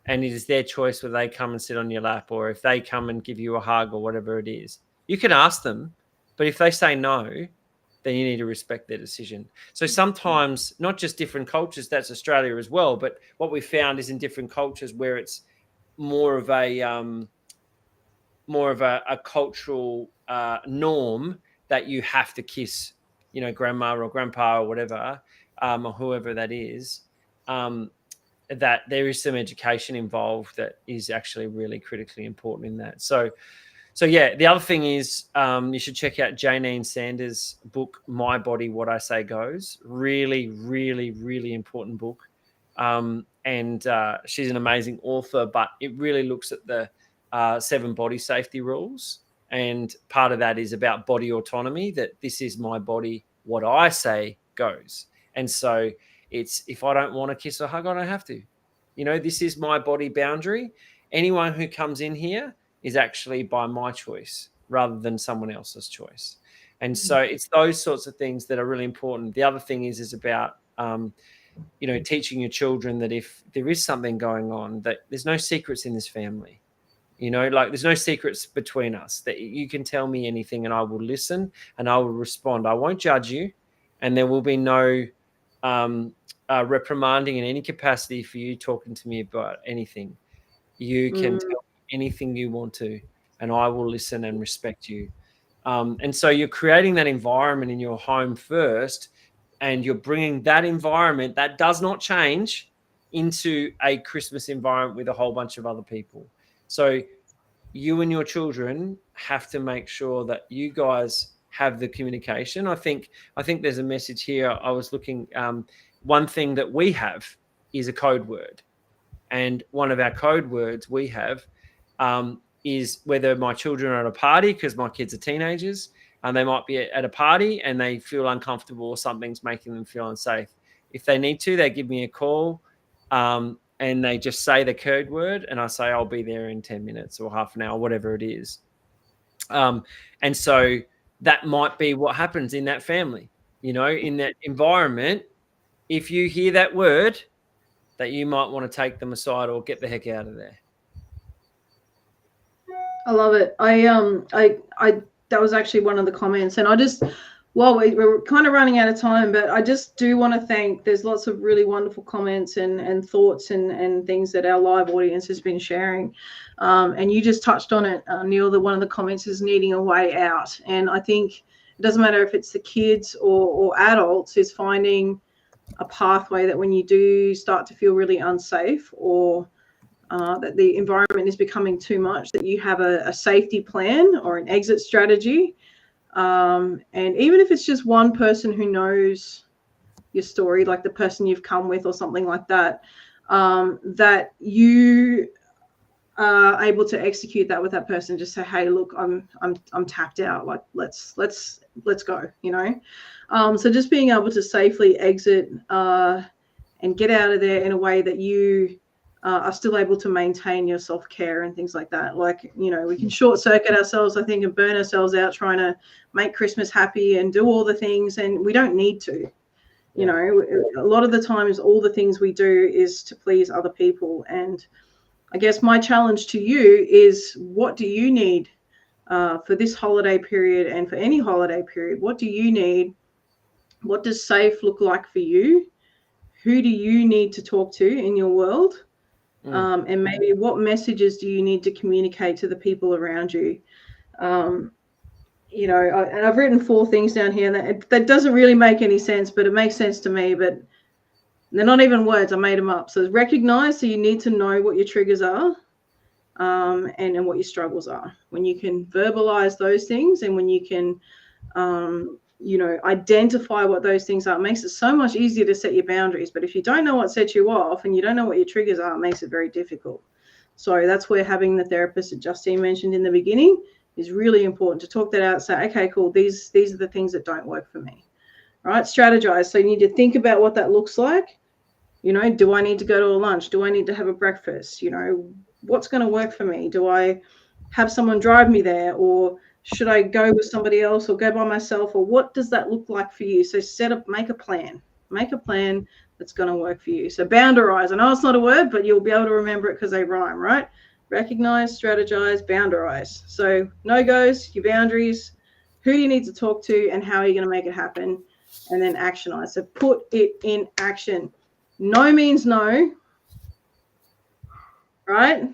And it is their choice whether they come and sit on your lap or if they come and give you a hug or whatever it is. You can ask them, but if they say no, then you need to respect their decision. So sometimes, not just different cultures, that's Australia as well, but what we found is in different cultures where it's more of a cultural norm that you have to kiss, grandma or grandpa or whatever, or whoever that is, that there is some education involved that is actually really critically important in that. So yeah, the other thing is you should check out Janine Sanders' book, My Body, What I Say Goes. Really, really, really important book. And she's an amazing author, but it really looks at the 7 body safety rules. And part of that is about body autonomy, that this is my body, what I say goes. And so it's, if I don't want to kiss or hug, I don't have to. This is my body boundary. Anyone who comes in here is actually by my choice rather than someone else's choice. And so it's those sorts of things that are really important. The other thing is about, teaching your children that if there is something going on, that there's no secrets in this family. There's no secrets between us, that you can tell me anything and I will listen and I will respond. I won't judge you, and there will be no reprimanding in any capacity for you talking to me about anything. You can tell me anything you want to, and I will listen and respect you. And so you're creating that environment in your home first, and you're bringing that environment that does not change into a Christmas environment with a whole bunch of other people. So you and your children have to make sure that you guys have the communication. I think there's a message here. I was looking, one thing that we have is a code word. And one of our code words we have is whether my children are at a party, because my kids are teenagers, and they might be at a party and they feel uncomfortable or something's making them feel unsafe. If they need to, they give me a call and they just say the code word, and I say, I'll be there in 10 minutes or half an hour, whatever it is. And so that might be what happens in that family, in that environment. If you hear that word, that you might want to take them aside or get the heck out of there. I love it. I that was actually one of the comments, and we're kind of running out of time, but I just do want to thank, there's lots of really wonderful comments and thoughts and things that our live audience has been sharing. And you just touched on it, Neil, that one of the comments is needing a way out. And I think it doesn't matter if it's the kids or adults, is finding a pathway that when you do start to feel really unsafe, or that the environment is becoming too much, that you have a safety plan or an exit strategy. And even if it's just one person who knows your story, like the person you've come with or something like that, that you are able to execute that with that person. Just say, hey, look, I'm tapped out. Like, let's go, So just being able to safely exit and get out of there in a way that you are still able to maintain your self-care and things like that. Like, we can short circuit ourselves, I think, and burn ourselves out trying to make Christmas happy and do all the things. And we don't need to, a lot of the times, all the things we do is to please other people. And I guess my challenge to you is, what do you need for this holiday period and for any holiday period? What do you need? What does safe look like for you? Who do you need to talk to in your world? And maybe what messages do you need to communicate to the people around you? You know, and I've written 4 things down here, and that doesn't really make any sense, but it makes sense to me. But they're not even words. I made them up. So recognize, so you need to know what your triggers are, and what your struggles are. When you can verbalize those things, and when you can, you know, identify what those things are, it makes it so much easier to set your boundaries. But if you don't know what sets you off and you don't know what your triggers are, it makes it very difficult. So that's where having the therapist that Justine mentioned in the beginning is really important, to talk that out. Say, okay, cool, these are the things that don't work for me. Right? Strategize. So you need to think about what that looks like. You know, do I need to go to a lunch? Do I need to have a breakfast? You know, what's going to work for me? Do I have someone drive me there, or should I go with somebody else, or go by myself, or what does that look like for you? So make a plan that's going to work for you. So boundarize. I know it's not a word, but you'll be able to remember it because they rhyme, right? Recognize, strategize, boundarize. So no-goes, your boundaries, who you need to talk to, and how you're going to make it happen, and then actionize. So put it in action. No means no, right?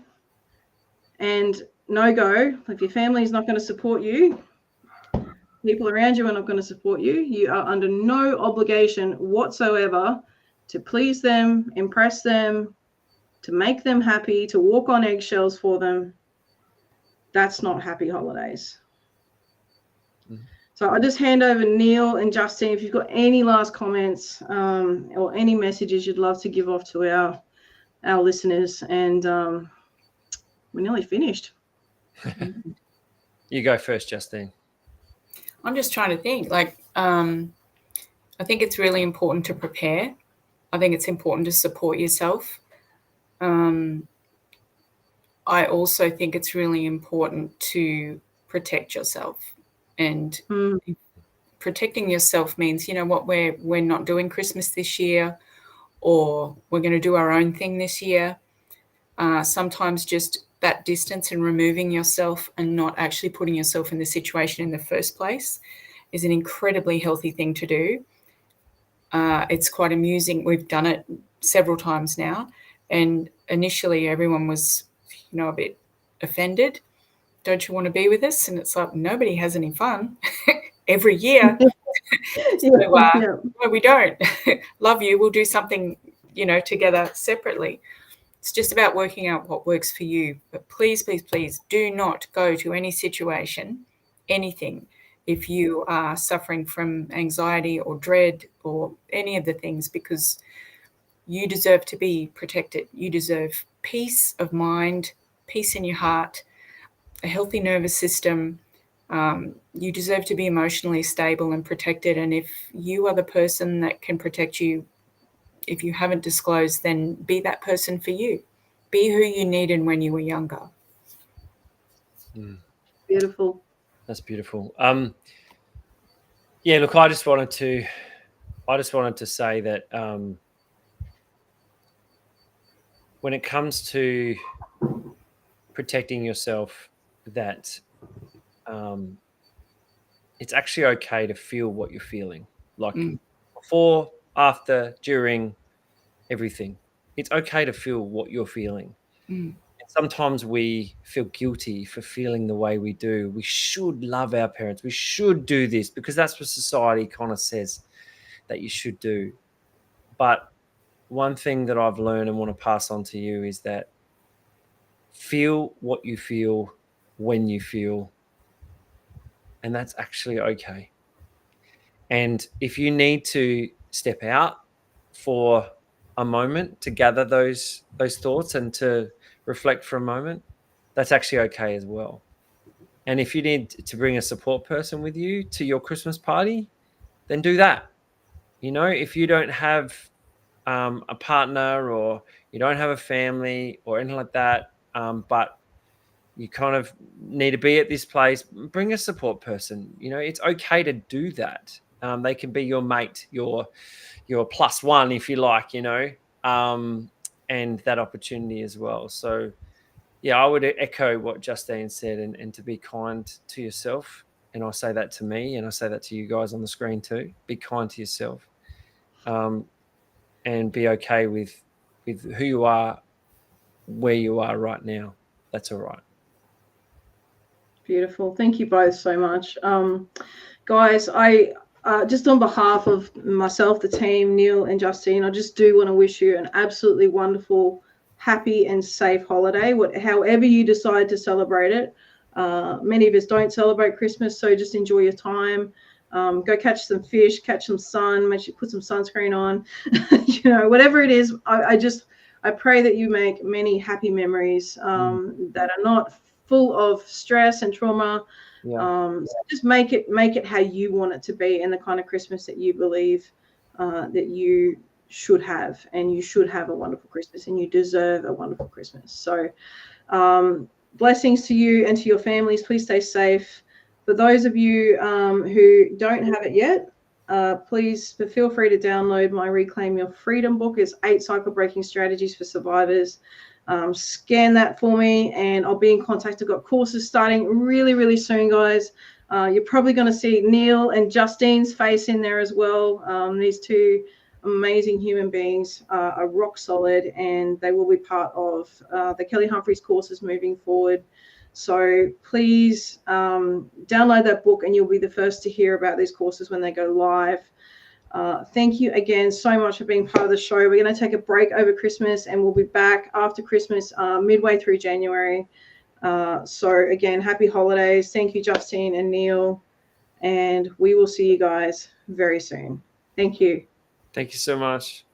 And no go. If your family is not going to support you, people around you are not going to support you, you are under no obligation whatsoever to please them, impress them, to make them happy, to walk on eggshells for them. That's not happy holidays. So I'll just hand over Neil and Justine if you've got any last comments, or any messages you'd love to give off to our listeners. And we're nearly finished. You go first, Justine. I'm just trying to think. I think it's really important to prepare. I think it's important to support yourself. I also think it's really important to protect yourself. And protecting yourself means, you know what, we're not doing Christmas this year, or we're going to do our own thing this year. Sometimes just that distance and removing yourself and not actually putting yourself in the situation in the first place is an incredibly healthy thing to do. It's quite amusing. We've done it several times now. And initially everyone was, you know, a bit offended. Don't you want to be with us? And it's like, nobody has any fun every year. No, we don't. Love you. We'll do something, you know, together separately. It's just about working out what works for you. But please, please, please do not go to any situation, anything, if you are suffering from anxiety or dread or any of the things, because you deserve to be protected. You deserve peace of mind, peace in your heart, a healthy nervous system. You deserve to be emotionally stable and protected. And if you are the person that can protect you, if you haven't disclosed, then be that person for you. Be who you needed when you were younger. Beautiful. That's beautiful. Yeah, look, I just wanted to say that when it comes to protecting yourself, that it's actually okay to feel what you're feeling, like before, after, during, everything. It's okay to feel what you're feeling. And sometimes we feel guilty for feeling the way we do. We should love our parents. We should do this because that's what society kind of says that you should do. But one thing that I've learned and want to pass on to you is that feel what you feel when you feel, and that's actually okay. And if you need to step out for a moment to gather those thoughts and to reflect for a moment, that's actually okay as well. And if you need to bring a support person with you to your Christmas party, then do that. You know, if you don't have a partner, or you don't have a family or anything like that, but you kind of need to be at this place, bring a support person. You know, it's okay to do that. They can be your mate, your plus one, if you like, you know, and that opportunity as well. So yeah, I would echo what Justine said, and to be kind to yourself. And I say that to me, and I say that to you guys on the screen too. Be kind to yourself, and be okay with who you are, where you are right now. That's all right. Beautiful. Thank you both so much. Guys, I just on behalf of myself, the team, Neil and Justine, I just do want to wish you an absolutely wonderful, happy and safe holiday, however you decide to celebrate it. Many of us don't celebrate Christmas, so just enjoy your time. Go catch some fish, catch some sun, make sure you put some sunscreen on. Whatever it is, I pray that you make many happy memories that are not full of stress and trauma. So just make it how you want it to be, and the kind of Christmas that you believe that you should have, and you should have a wonderful Christmas, and you deserve a wonderful Christmas. So blessings to you and to your families. Please stay safe. For those of you who don't have it yet, please feel free to download my Reclaim Your Freedom book. It's 8 cycle breaking strategies for survivors. Scan that for me, and I'll be in contact. I've got courses starting really, really soon, guys. You're probably going to see Neil and Justine's face in there as well. These two amazing human beings are rock solid, and they will be part of the Kelly Humphries courses moving forward. So please download that book, and you'll be the first to hear about these courses when they go live. Thank you again so much for being part of the show. We're going to take a break over Christmas, and we'll be back after Christmas, midway through January. So again, happy holidays. Thank you, Justine and Neil, and we will see you guys very soon. Thank you. Thank you so much.